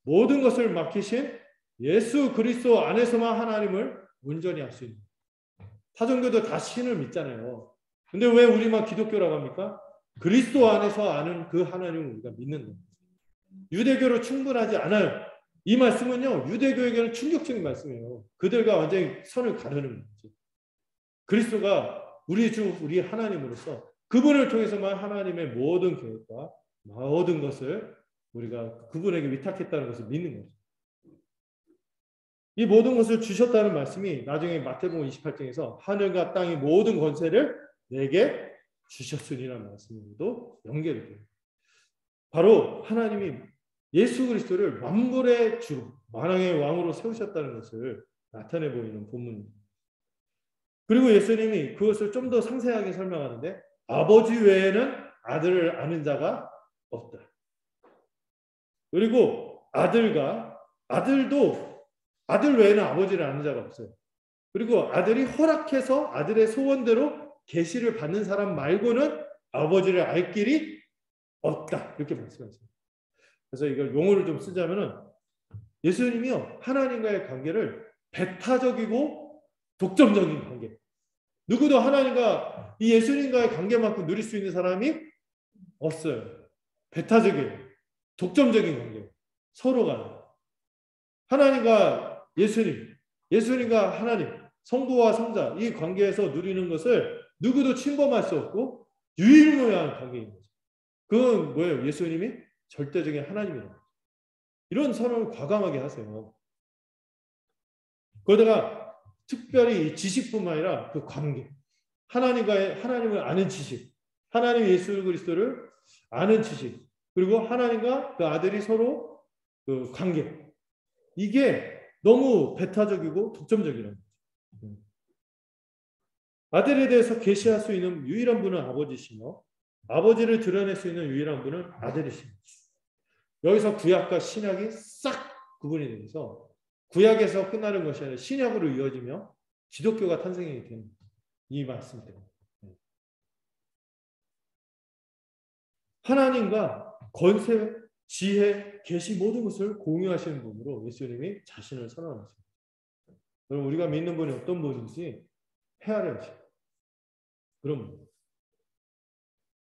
모든 것을 맡기신 예수 그리스도 안에서만 하나님을 온전히 알 수 있는. 타종교도 다 신을 믿잖아요. 근데 왜 우리만 기독교라고 합니까? 그리스도 안에서 아는 그 하나님을 우리가 믿는 거예요. 유대교로 충분하지 않아요. 이 말씀은요, 유대교에게는 충격적인 말씀이에요. 그들과 완전히 선을 가르는 거죠. 그리스도가 우리 주, 우리 하나님으로서 그분을 통해서만 하나님의 모든 계획과 모든 것을 우리가 그분에게 위탁했다는 것을 믿는 거죠. 이 모든 것을 주셨다는 말씀이 나중에 마태복음 28장에서 하늘과 땅의 모든 권세를 내게 주셨으리라는 말씀으로도 연결이 돼요. 바로 하나님이 예수 그리스도를 만물의 주, 만왕의 왕으로 세우셨다는 것을 나타내 보이는 본문입니다. 그리고 예수님이 그것을 좀 더 상세하게 설명하는데 아버지 외에는 아들을 아는 자가 없다. 그리고 아들도 아들 외에는 아버지를 아는 자가 없어요. 그리고 아들이 허락해서 아들의 소원대로 계시를 받는 사람 말고는 아버지를 알 길이 없다. 이렇게 말씀하세요. 그래서 이걸 용어를 좀 쓰자면은 예수님이요, 하나님과의 관계를 배타적이고 독점적인 관계. 누구도 하나님과 이 예수님과의 관계만큼 누릴 수 있는 사람이 없어요. 배타적이에요. 독점적인 관계. 서로가 하나님과 예수님, 예수님과 하나님, 성부와 성자 이 관계에서 누리는 것을 누구도 침범할 수 없고 유일무이한 관계인 거죠. 그건 뭐예요? 예수님이 절대적인 하나님이라는 거죠. 이런 선언을 과감하게 하세요. 거기다가 특별히 지식뿐만 아니라 그 관계, 하나님을 아는 지식, 하나님 예수 그리스도를 아는 지식, 그리고 하나님과 그 아들이 서로 그 관계, 이게 너무 배타적이고 독점적이라는 거죠. 아들에 대해서 계시할 수 있는 유일한 분은 아버지시며 아버지를 드러낼 수 있는 유일한 분은 아들이십니다. 여기서 구약과 신약이 싹 구분이 되면서 구약에서 끝나는 것이 아니라 신약으로 이어지며 기독교가 탄생이 되는 이 말씀 때문에 하나님과 권세, 지혜, 계시 모든 것을 공유하시는 분으로 예수님이 자신을 선언하십니다. 여러분, 우리가 믿는 분이 어떤 분인지 헤아려 하시고 그런 분.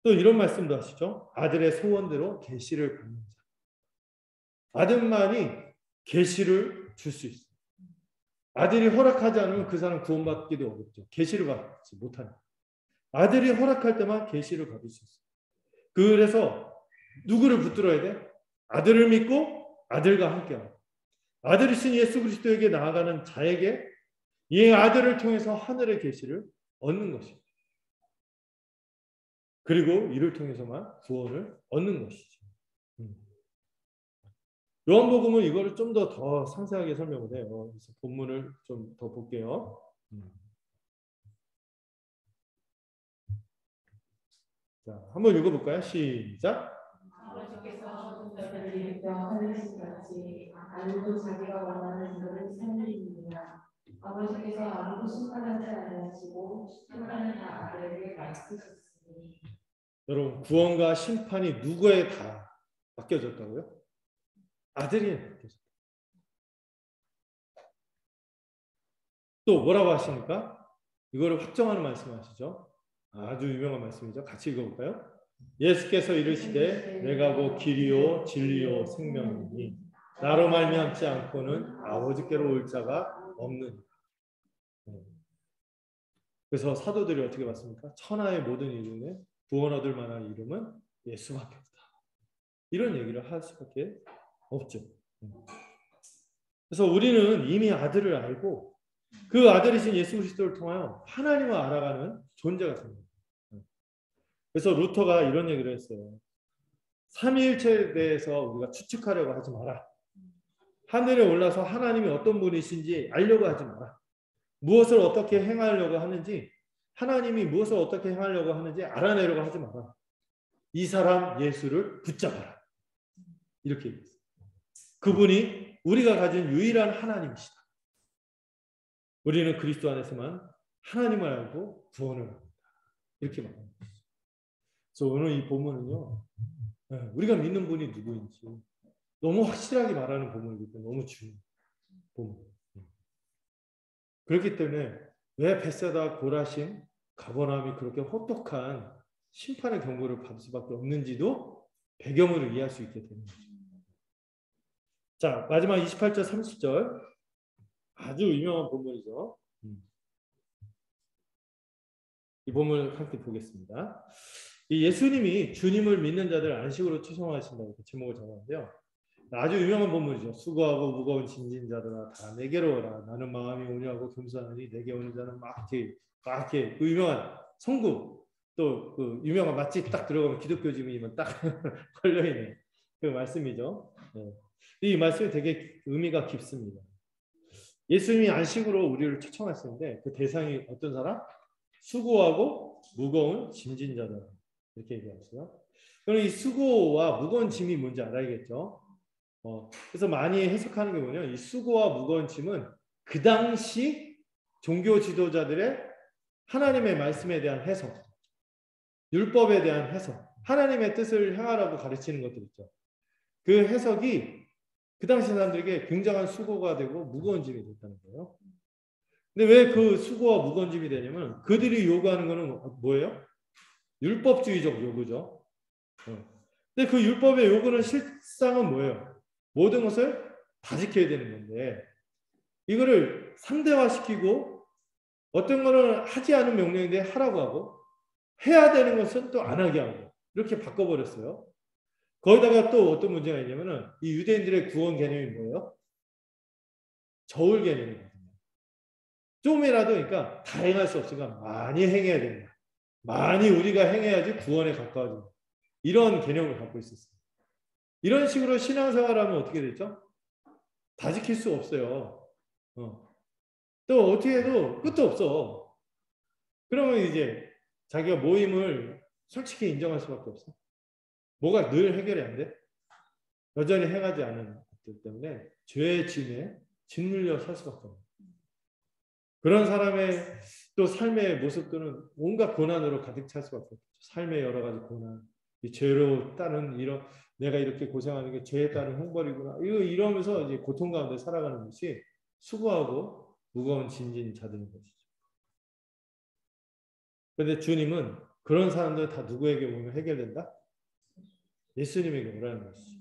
또 이런 말씀도 하시죠. 아들의 소원대로 계시를 받는 자. 아들만이 계시를 줄 수 있어요. 아들이 허락하지 않으면 그 사람 구원받기도 어렵죠. 계시를 받지 못하는. 아들이 허락할 때만 계시를 받을 수 있어요. 그래서 누구를 붙들어야 돼? 아들을 믿고 아들과 함께하고 아들이신 예수 그리스도에게 나아가는 자에게 이 아들을 통해서 하늘의 계시를 얻는 것이죠. 그리고 이를 통해서만 구원을 얻는 것이죠. 요한복음은 이거를 좀 더 상세하게 설명을 해요. 그래서 본문을 좀 더 볼게요. 자, 한번 읽어볼까요? 시작. 아버지께서 모든 것을 일으켜 하늘신 같이 아들도 자기가 원하는 일을 살리느니라. 아버지께서 아무도 심판하지 아니하시고 심판은 다 아들에게 맡기셨으니. 여러분, 구원과 심판이 누구에 다 맡겨졌다고요? 아들이 맡겨졌다. 또 뭐라고 하십니까? 이거를 확정하는 말씀하시죠. 아주 유명한 말씀이죠. 같이 읽어볼까요? 예수께서 이르시되 내가 곧 길이요 진리요 생명이니 나로 말미암지 않고는 아버지께로 올 자가 없느니라. 그래서 사도들이 어떻게 봤습니까? 천하의 모든 이름에 구원 얻을 만한 이름은 예수밖에 없다. 이런 얘기를 할 수밖에 없죠. 그래서 우리는 이미 아들을 알고 그 아들이신 예수 그리스도를 통하여 하나님을 알아가는 존재가 됩니다. 그래서 루터가 이런 얘기를 했어요. 삼위일체에 대해서 우리가 추측하려고 하지 마라. 하늘에 올라서 하나님이 어떤 분이신지 알려고 하지 마라. 무엇을 어떻게 행하려고 하는지, 하나님이 무엇을 어떻게 행하려고 하는지 알아내려고 하지 마라. 이 사람 예수를 붙잡아라. 이렇게 얘기했어요. 그분이 우리가 가진 유일한 하나님이시다. 우리는 그리스도 안에서만 하나님을 알고 구원을 합니다. 이렇게 말합니다. 그래서 오늘 이 본문은요, 우리가 믿는 분이 누구인지 너무 확실하게 말하는 본문이기 때문에 너무 중요해요. 본문. 그렇기 때문에 왜 벳세다, 고라신, 가버나움이 그렇게 혹독한 심판의 경고를 받을 수밖에 없는지도 배경으로 이해할 수 있게 되는 거죠. 자, 마지막 28절, 30절 아주 유명한 본문이죠. 이 본문을 함께 보겠습니다. 이 예수님이 주님을 믿는 자들 안식으로 초청하신다고 제목을 잡았는데요. 아주 유명한 본문이죠. 수고하고 무거운 짐진 자들아 다 내게로 오라. 나는 마음이 온유하고 겸손하니 내게 오는 자는 막게 그 유명한 성구, 또 그 유명한 맛집 딱 들어가면 기독교 집이면 딱 걸려 있는 그 말씀이죠. 네. 이 말씀이 되게 의미가 깊습니다. 예수님이 안식으로 우리를 초청하시는데 그 대상이 어떤 사람? 수고하고 무거운 짐진 자들, 이렇게 얘기하시죠. 그럼 이 수고와 무거운 짐이 뭔지 알아야겠죠. 그래서 많이 해석하는 게 뭐냐면 이 수고와 무거운 짐은 그 당시 종교 지도자들의 하나님의 말씀에 대한 해석, 율법에 대한 해석, 하나님의 뜻을 행하라고 가르치는 것들 있죠. 그 해석이 그 당시 사람들에게 굉장한 수고가 되고 무거운 짐이 됐다는 거예요. 근데 왜 그 수고와 무거운 짐이 되냐면 그들이 요구하는 거는 뭐예요? 율법주의적 요구죠. 근데 그 율법의 요구는 실상은 뭐예요? 모든 것을 다 지켜야 되는 건데 이거를 상대화시키고 어떤 거는 하지 않은 명령인데 하라고 하고 해야 되는 것은 또 안 하게 하고 이렇게 바꿔버렸어요. 거기다가 또 어떤 문제가 있냐면은 이 유대인들의 구원 개념이 뭐예요? 저울 개념이거든요. 좀이라도 그러니까 다 행할 수 없으니까 많이 행해야 된다. 많이 우리가 행해야지 구원에 가까워진다. 이런 개념을 갖고 있었어요. 이런 식으로 신앙생활하면 어떻게 되죠? 다 지킬 수 없어요. 또 어떻게 해도 끝도 없어. 그러면 이제 자기가 모임을 솔직히 인정할 수밖에 없어. 뭐가 늘 해결이 안 돼? 여전히 행하지 않은 것들 때문에 죄의 짐에 짓눌려 살 수밖에 없어요. 그런 사람의 또 삶의 모습들은 온갖 고난으로 가득 찰 수밖에 없죠. 삶의 여러 가지 고난, 이 죄로 따른 이런 내가 이렇게 고생하는 게 죄에 따른 형벌이구나. 이러면서 이제 고통 가운데 살아가는 것이 수고하고 무거운 짐진 자들인 것이죠. 그런데 주님은 그런 사람들 다 누구에게 오면 해결된다? 예수님에게 오라는 것이죠.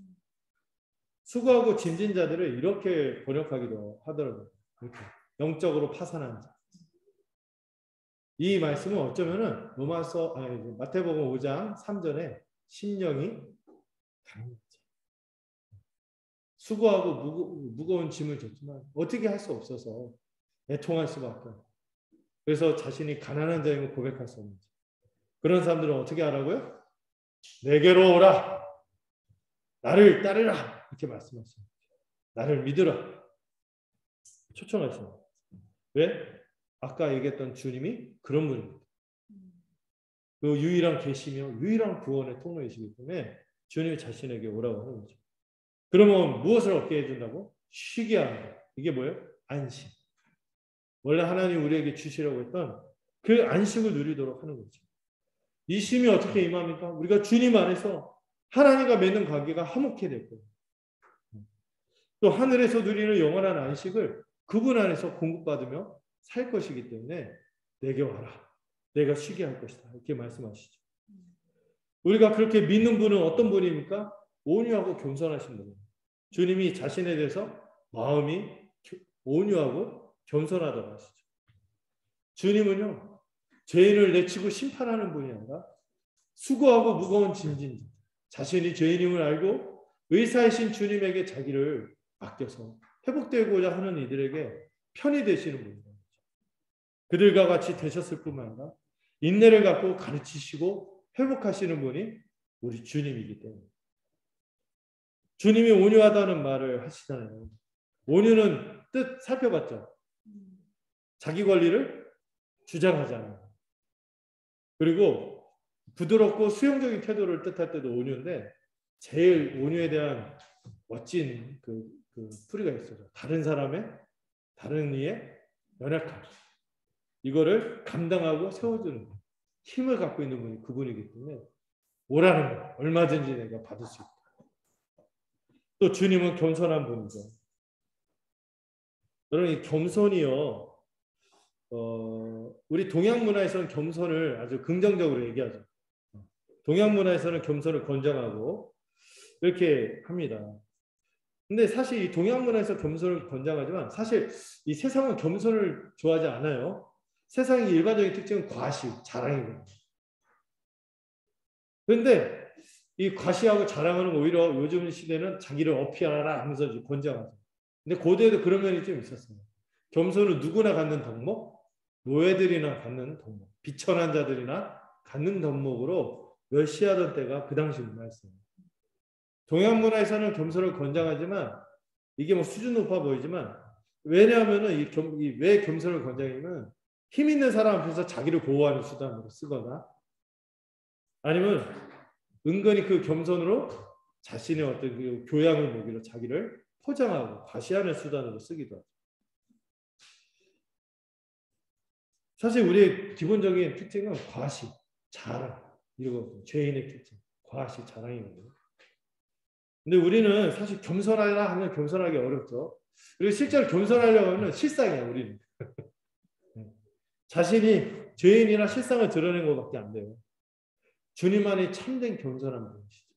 수고하고 짐진 자들을 이렇게 번역하기도 하더라고요. 이렇게 영적으로 파산한 자. 이 말씀은 어쩌면은 마태복음 5장 3절에 심령이 강한 자. 수고하고 무거운 짐을 졌지만 어떻게 할 수 없어서 애통할 수밖에 없고 그래서 자신이 가난한 자임을 고백할 수 없는 자. 그런 사람들은 어떻게 하라고요? 내게로 오라. 나를 따르라. 이렇게 말씀하십니다. 나를 믿으라. 초청하십니다. 왜? 아까 얘기했던 주님이 그런 분입니다. 그 유일한 계시며 유일한 구원의 통로이시기 때문에 주님이 자신에게 오라고 하는 거죠. 그러면 무엇을 얻게 해준다고? 쉬게 합니다. 이게 뭐예요? 안식. 원래 하나님 우리에게 주시려고 했던 그 안식을 누리도록 하는 거죠. 이 쉼이 어떻게 임합니까? 우리가 주님 안에서 하나님과 맺는 관계가 화목해 될 거예요. 또 하늘에서 누리는 영원한 안식을 그분 안에서 공급받으며 살 것이기 때문에 내게 와라. 내가 쉬게 할 것이다. 이렇게 말씀하시죠. 우리가 그렇게 믿는 분은 어떤 분입니까? 온유하고 겸손하신 분입니다. 주님이 자신에 대해서 마음이 온유하고 겸손하다고 하시죠. 주님은요. 죄인을 내치고 심판하는 분이 아니라 수고하고 무거운 짐진 자신이 죄인임을 알고 의사이신 주님에게 자기를 맡겨서 회복되고자 하는 이들에게 편히 되시는 분입니다. 그들과 같이 되셨을 뿐만 아니라 인내를 갖고 가르치시고 회복하시는 분이 우리 주님이기 때문에 주님이 온유하다는 말을 하시잖아요. 온유는 뜻 살펴봤죠. 자기 권리를 주장하지 않아요. 그리고 부드럽고 수용적인 태도를 뜻할 때도 온유인데 제일 온유에 대한 멋진 그 풀이가 있어요. 다른 이의 연약함. 이거를 감당하고 세워주는 힘을 갖고 있는 분이 그분이기 때문에 오라는 거 얼마든지 내가 받을 수 있다. 또 주님은 겸손한 분이죠. 여러분 이 겸손이요. 우리 동양 문화에서는 겸손을 아주 긍정적으로 얘기하죠. 동양 문화에서는 겸손을 권장하고 이렇게 합니다. 근데 사실 이 동양 문화에서 겸손을 권장하지만 사실 이 세상은 겸손을 좋아하지 않아요. 세상의 일반적인 특징은 과시, 자랑이거든요. 그런데 이 과시하고 자랑하는 오히려 요즘 시대는 자기를 어필하라 하면서 권장하죠. 근데 고대에도 그런 면이 좀 있었어요. 겸손은 누구나 갖는 덕목, 노예들이나 갖는 덕목, 비천한 자들이나 갖는 덕목으로 멸시하던 때가 그 당시 문화였어요. 동양 문화에서는 겸손을 권장하지만 이게 뭐 수준 높아 보이지만 왜냐하면은 왜 겸손을 권장하냐면 힘 있는 사람 앞에서 자기를 보호하는 수단으로 쓰거나 아니면 은근히 그 겸손으로 자신의 어떤 그 교양을 모기로 자기를 포장하고 과시하는 수단으로 쓰기도 하죠. 사실 우리의 기본적인 특징은 과시, 자랑 이거거든요. 죄인의 특징, 과시, 자랑이거든요. 근데 우리는 사실 겸손하라 하면 겸손하기 어렵죠. 그리고 실제로 겸손하려고 하면 실상이야 우리는. 자신이 죄인이나 실상을 드러낸 것밖에 안 돼요. 주님만이 참된 겸손한 분이시죠.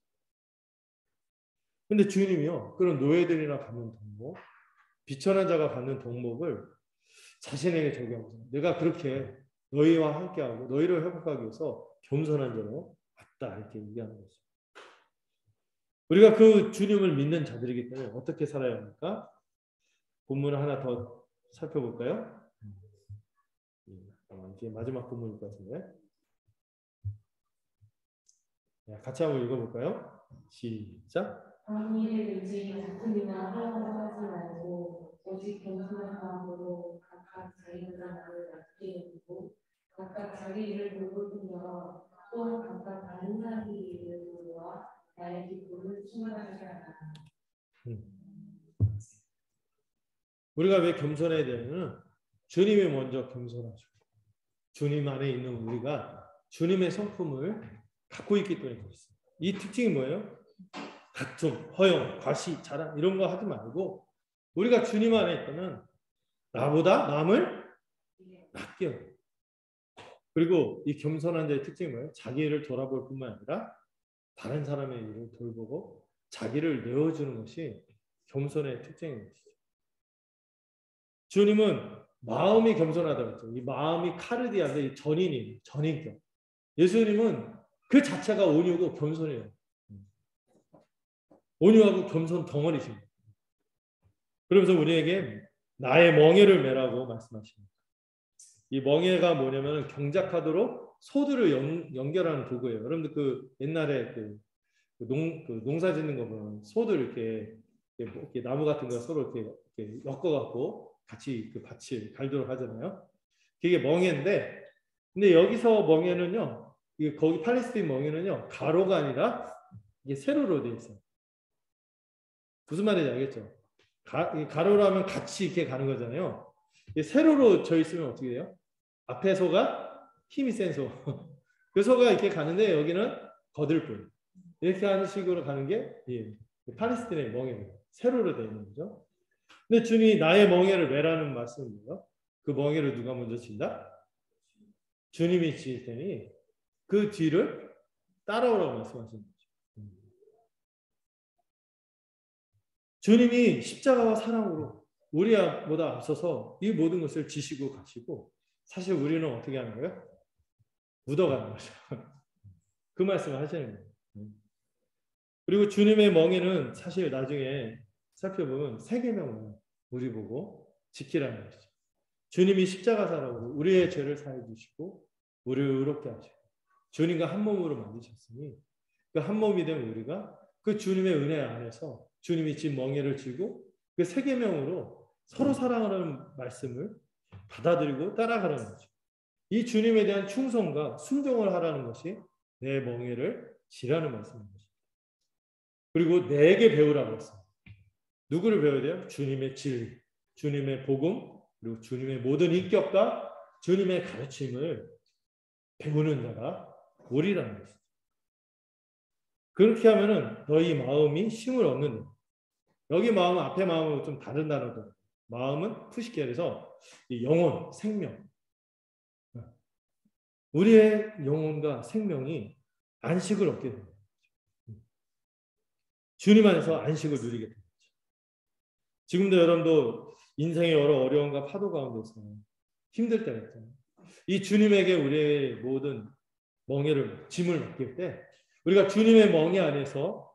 근데 주님이요 그런 노예들이나 갖는 덕목, 비천한 자가 갖는 덕목을 자신에게 적용하고 내가 그렇게 너희와 함께하고 너희를 회복하기 위해서 겸손한 자로 왔다 이렇게 얘기하는 거죠. 우리가 그 주님을 믿는 자들이기 때문에 어떻게 살아야 합니까? 본문을 하나 더 살펴볼까요? 이게 마지막 본문일 것 같은데 같이 한번 읽어볼까요? 시작. 아무 일든지 다툼이나 하려고 하지 말고 오직 겸손한 마음으로 각각 자기 나라를 맡게 두고 각각 자기 일을 돌보며 또 각각 다른 사람의 일을 돌보아 나의 기쁨을 충만하게 하라. 우리가 왜 겸손해야 되냐면 주님이 먼저 겸손하시고 주님 안에 있는 우리가 주님의 성품을 갖고 있기 때문에 그렇습니다. 이 특징이 뭐예요? 다툼, 허영, 과시, 자랑 이런 거 하지 말고 우리가 주님 안에 있다면 나보다 남을 낫게 해요. 그리고 이 겸손한 자의 특징이 뭐예요? 자기 일을 돌아볼 뿐만 아니라 다른 사람의 일을 돌보고 자기를 내어주는 것이 겸손의 특징인 것이죠. 주님은 마음이 겸손하다고 했죠. 이 마음이 카르디아인데 이 전인격. 예수님은 그 자체가 온유고 겸손해요. 온유하고 겸손 덩어리십니다. 그러면서 우리에게 나의 멍에를 매라고 말씀하십니다. 이 멍에가 뭐냐면 경작하도록 소들을 연결하는 도구예요. 여러분들 그 옛날에 농사 짓는 거 보면 소들 이렇게 나무 같은 거 서로 이렇게 엮어갖고 같이 그 밭을 갈도록 하잖아요. 그게 멍에인데, 근데 여기서 멍에는요, 거기 팔레스타인 멍에는요, 가로가 아니라 이게 세로로 되어 있어요. 무슨 말인지 알겠죠? 가로로 하면 같이 이렇게 가는 거잖아요. 세로로 져 있으면 어떻게 돼요? 앞에 소가 힘이 센 소. 그 소가 이렇게 가는데 여기는 거들뿐. 이렇게 하는 식으로 가는 게 팔레스타인의 멍에입니다. 세로로 되어 있는 거죠. 근데 주님이 나의 멍에를 매라는 말씀이에요. 그 멍에를 누가 먼저 친다? 주님이 칠 테니 그 뒤를 따라오라고 말씀하시는 거죠. 주님이 십자가와 사랑으로 우리보다 앞서서 이 모든 것을 지시고 가시고 사실 우리는 어떻게 하는 거예요? 묻어가는 거죠. 그 말씀을 하시는 거예요. 그리고 주님의 멍에는 사실 나중에 살펴보면 세 계명을 우리 보고 지키라는 것이죠. 주님이 십자가사라고 우리의 죄를 사해 주시고 우리를 의롭게 하시고 주님과 한 몸으로 만드셨으니 그 한 몸이 된 우리가 그 주님의 은혜 안에서 주님이 진 멍에를 쥐고 그 세 계명으로 서로 사랑하는 말씀을 받아들이고 따라가라는 거죠. 이 주님에 대한 충성과 순종을 하라는 것이 내 멍에를 지라는 말씀입니다. 그리고 내게 배우라고 했습니다. 누구를 배워야 돼요? 주님의 진리, 주님의 복음, 그리고 주님의 모든 인격과 주님의 가르침을 배우는 자가 오리라는 것이죠. 그렇게 하면은 너희 마음이 쉼을 얻는다. 여기 마음은 앞에 마음은 좀 다른 단어죠. 마음은 푸시켈에서 영혼, 생명. 우리의 영혼과 생명이 안식을 얻게 됩니다. 주님 안에서 안식을 누리게 됩니다. 지금도 여러분도 인생의 여러 어려움과 파도 가운데서 힘들 때가 있잖아요. 이 주님에게 우리의 모든 멍에를 짐을 맡길 때 우리가 주님의 멍에 안에서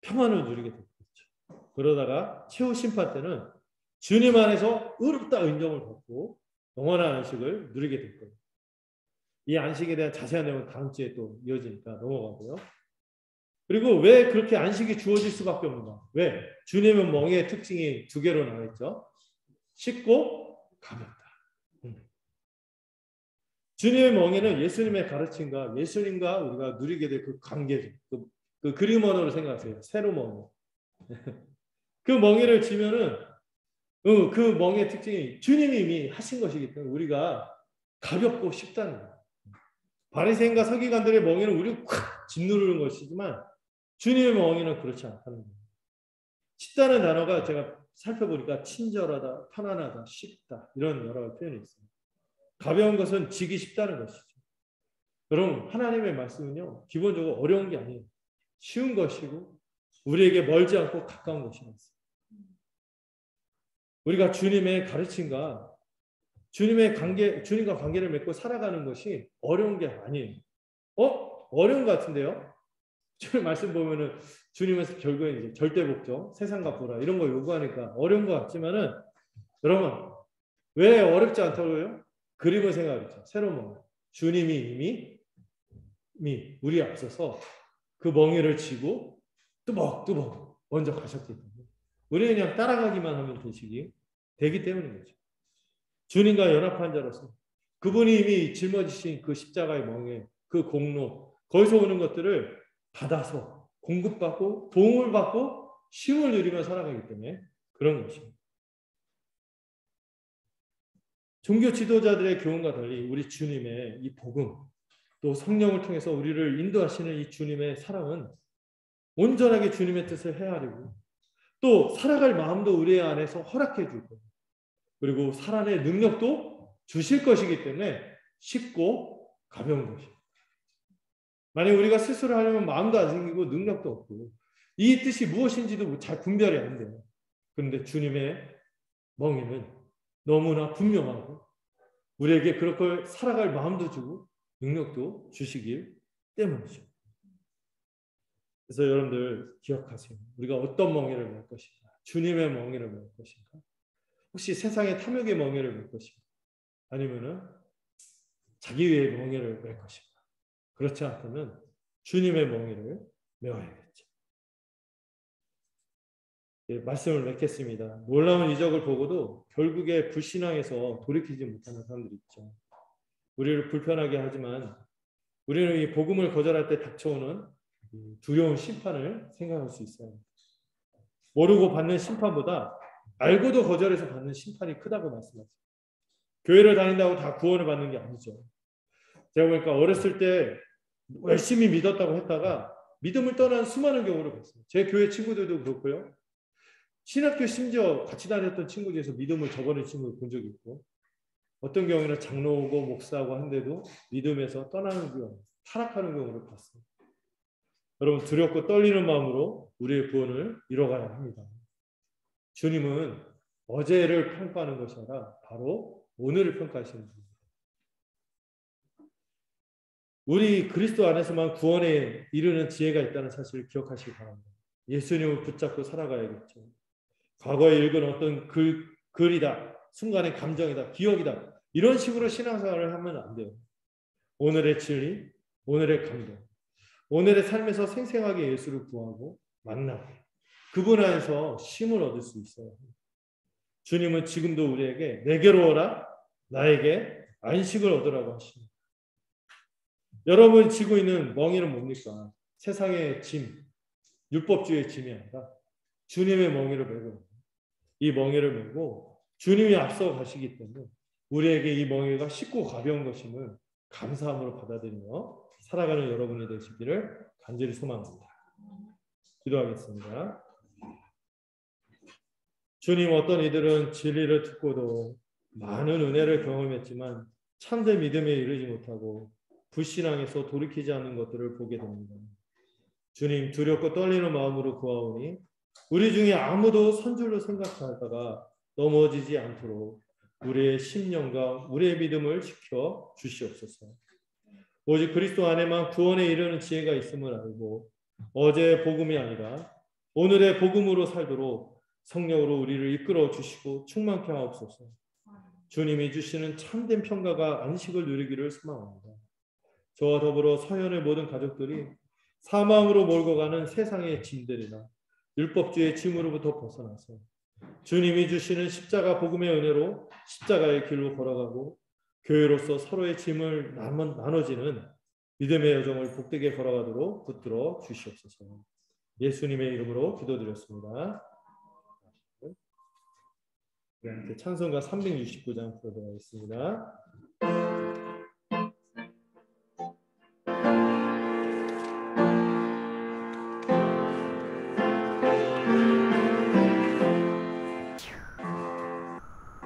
평안을 누리게 되겠죠. 그러다가 최후 심판 때는 주님 안에서 의롭다 인정을 받고 영원한 안식을 누리게 될 거예요. 이 안식에 대한 자세한 내용은 다음 주에 또 이어지니까 넘어가고요. 그리고 왜 그렇게 안식이 주어질 수밖에 없는가? 왜? 주님은 멍에의 특징이 두 개로 나와 있죠. 쉽고 가볍다. 주님의 멍에는 예수님의 가르침과 예수님과 우리가 누리게 될 그 관계죠. 그 그림 언어로 생각하세요. 세로 멍에. 그 멍에를 지면은 그 멍에의 특징이 주님이 이미 하신 것이기 때문에 우리가 가볍고 쉽다는 거예요. 바리새인과 서기관들의 멍에는 우리를 콱 짓누르는 것이지만 주님의 멍에는 그렇지 않다는 거예요. 쉽다는 단어가 제가 살펴보니까 친절하다, 편안하다, 쉽다 이런 여러 표현이 있습니다. 가벼운 것은 지기 쉽다는 것이죠. 여러분 하나님의 말씀은요 기본적으로 어려운 게 아니에요. 쉬운 것이고 우리에게 멀지 않고 가까운 것이라서 우리가 주님의 가르침과 주님과 관계를 맺고 살아가는 것이 어려운 게 아니에요. 어려운 것 같은데요? 주님 말씀 보면은 주님은 결국에 이제 절대 복종, 세상과 보라 이런 거 요구하니까 어려운 것 같지만은 여러분 왜 어렵지 않다고요? 그림을 생각하죠. 새로운 멍. 주님이 이미 우리 앞서서 그 멍에를 지고 뚜벅뚜벅 먼저 가셨기 때문에 우리는 그냥 따라가기만 하면 되기 때문인 거죠. 주님과 연합한 자로서 그분이 이미 짊어지신 그 십자가의 멍에 그 공로 거기서 오는 것들을 받아서 공급받고 도움을 받고 쉼을 누리며 살아가기 때문에 그런 것입니다. 종교 지도자들의 교훈과 달리 우리 주님의 이 복음 또 성령을 통해서 우리를 인도하시는 이 주님의 사랑은 온전하게 주님의 뜻을 헤아리고 또 살아갈 마음도 우리 안에서 허락해 줄 거예요. 그리고 살아낼 능력도 주실 것이기 때문에 쉽고 가벼운 것입니다. 만약 우리가 스스로 하려면 마음도 안 생기고 능력도 없고 이 뜻이 무엇인지도 잘 분별이 안 돼요. 그런데 주님의 멍에는 너무나 분명하고 우리에게 그렇게 살아갈 마음도 주고 능력도 주시길 때문이죠. 그래서 여러분들 기억하세요. 우리가 어떤 멍에를 맬 것인가? 주님의 멍에를 맬 것인가? 혹시 세상의 탐욕의 멍에를 맬 것인가? 아니면은 자기 위의 멍에를 맬 것인가? 그렇지 않다면 주님의 멍에를 메워야겠죠. 말씀을 맺겠습니다. 놀라운 이적을 보고도 결국에 불신앙에서 돌이키지 못하는 사람들이 있죠. 우리를 불편하게 하지만 우리는 이 복음을 거절할 때 닥쳐오는 두려운 심판을 생각할 수 있어요. 모르고 받는 심판보다 알고도 거절해서 받는 심판이 크다고 말씀하세요. 교회를 다닌다고 다 구원을 받는 게 아니죠. 제가 보니까 어렸을 때 열심히 믿었다고 했다가 믿음을 떠난 수많은 경우를 봤어요. 제 교회 친구들도 그렇고요. 신학교 심지어 같이 다녔던 친구 중에서 믿음을 저버린 친구를 본 적이 있고 어떤 경우에는 장로고 목사고 한데도 믿음에서 떠나는 경우, 타락하는 경우를 봤어요. 여러분 두렵고 떨리는 마음으로 우리의 구원을 이뤄가야 합니다. 주님은 어제를 평가하는 것이 아니라 바로 오늘을 평가하시는 분입니다. 우리 그리스도 안에서만 구원에 이르는 지혜가 있다는 사실을 기억하시기 바랍니다. 예수님을 붙잡고 살아가야겠죠. 과거에 읽은 어떤 글이다, 순간의 감정이다, 기억이다 이런 식으로 신앙생활을 하면 안 돼요. 오늘의 진리, 오늘의 감동, 오늘의 삶에서 생생하게 예수를 구하고 만나게 그분 안에서 쉼을 얻을 수 있어요. 주님은 지금도 우리에게 내게로 오라, 나에게 안식을 얻으라고 하십니다. 여러분 지고 있는 멍에는 뭡니까? 세상의 짐, 율법주의의 짐이 아니라 주님의 멍에를 메고 이 멍에를 메고 주님이 앞서 가시기 때문에 우리에게 이 멍에가 쉽고 가벼운 것임을 감사함으로 받아들이며 살아가는 여러분이 되시기를 간절히 소망합니다. 기도하겠습니다. 주님, 어떤 이들은 진리를 듣고도 많은 은혜를 경험했지만 참된 믿음에 이르지 못하고 불신앙에서 돌이키지 않는 것들을 보게 됩니다. 주님, 두렵고 떨리는 마음으로 구하오니 우리 중에 아무도 선줄로 생각하다가 넘어지지 않도록 우리의 심령과 우리의 믿음을 지켜 주시옵소서. 오직 그리스도 안에만 구원에 이르는 지혜가 있음을 알고 어제의 복음이 아니라 오늘의 복음으로 살도록 성령으로 우리를 이끌어 주시고 충만케 하옵소서. 주님이 주시는 참된 평가가 안식을 누리기를 소망합니다. 저와 더불어 서현의 모든 가족들이 사망으로 몰고 가는 세상의 짐들이나 율법주의 짐으로부터 벗어나서 주님이 주시는 십자가 복음의 은혜로 십자가의 길로 걸어가고 교회로서 서로의 짐을 나눠지는 믿음의 여정을 복되게 걸어가도록 붙들어 주시옵소서. 예수님의 이름으로 기도드렸습니다. 네, 찬송가 369장 들어가겠습니다.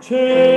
죄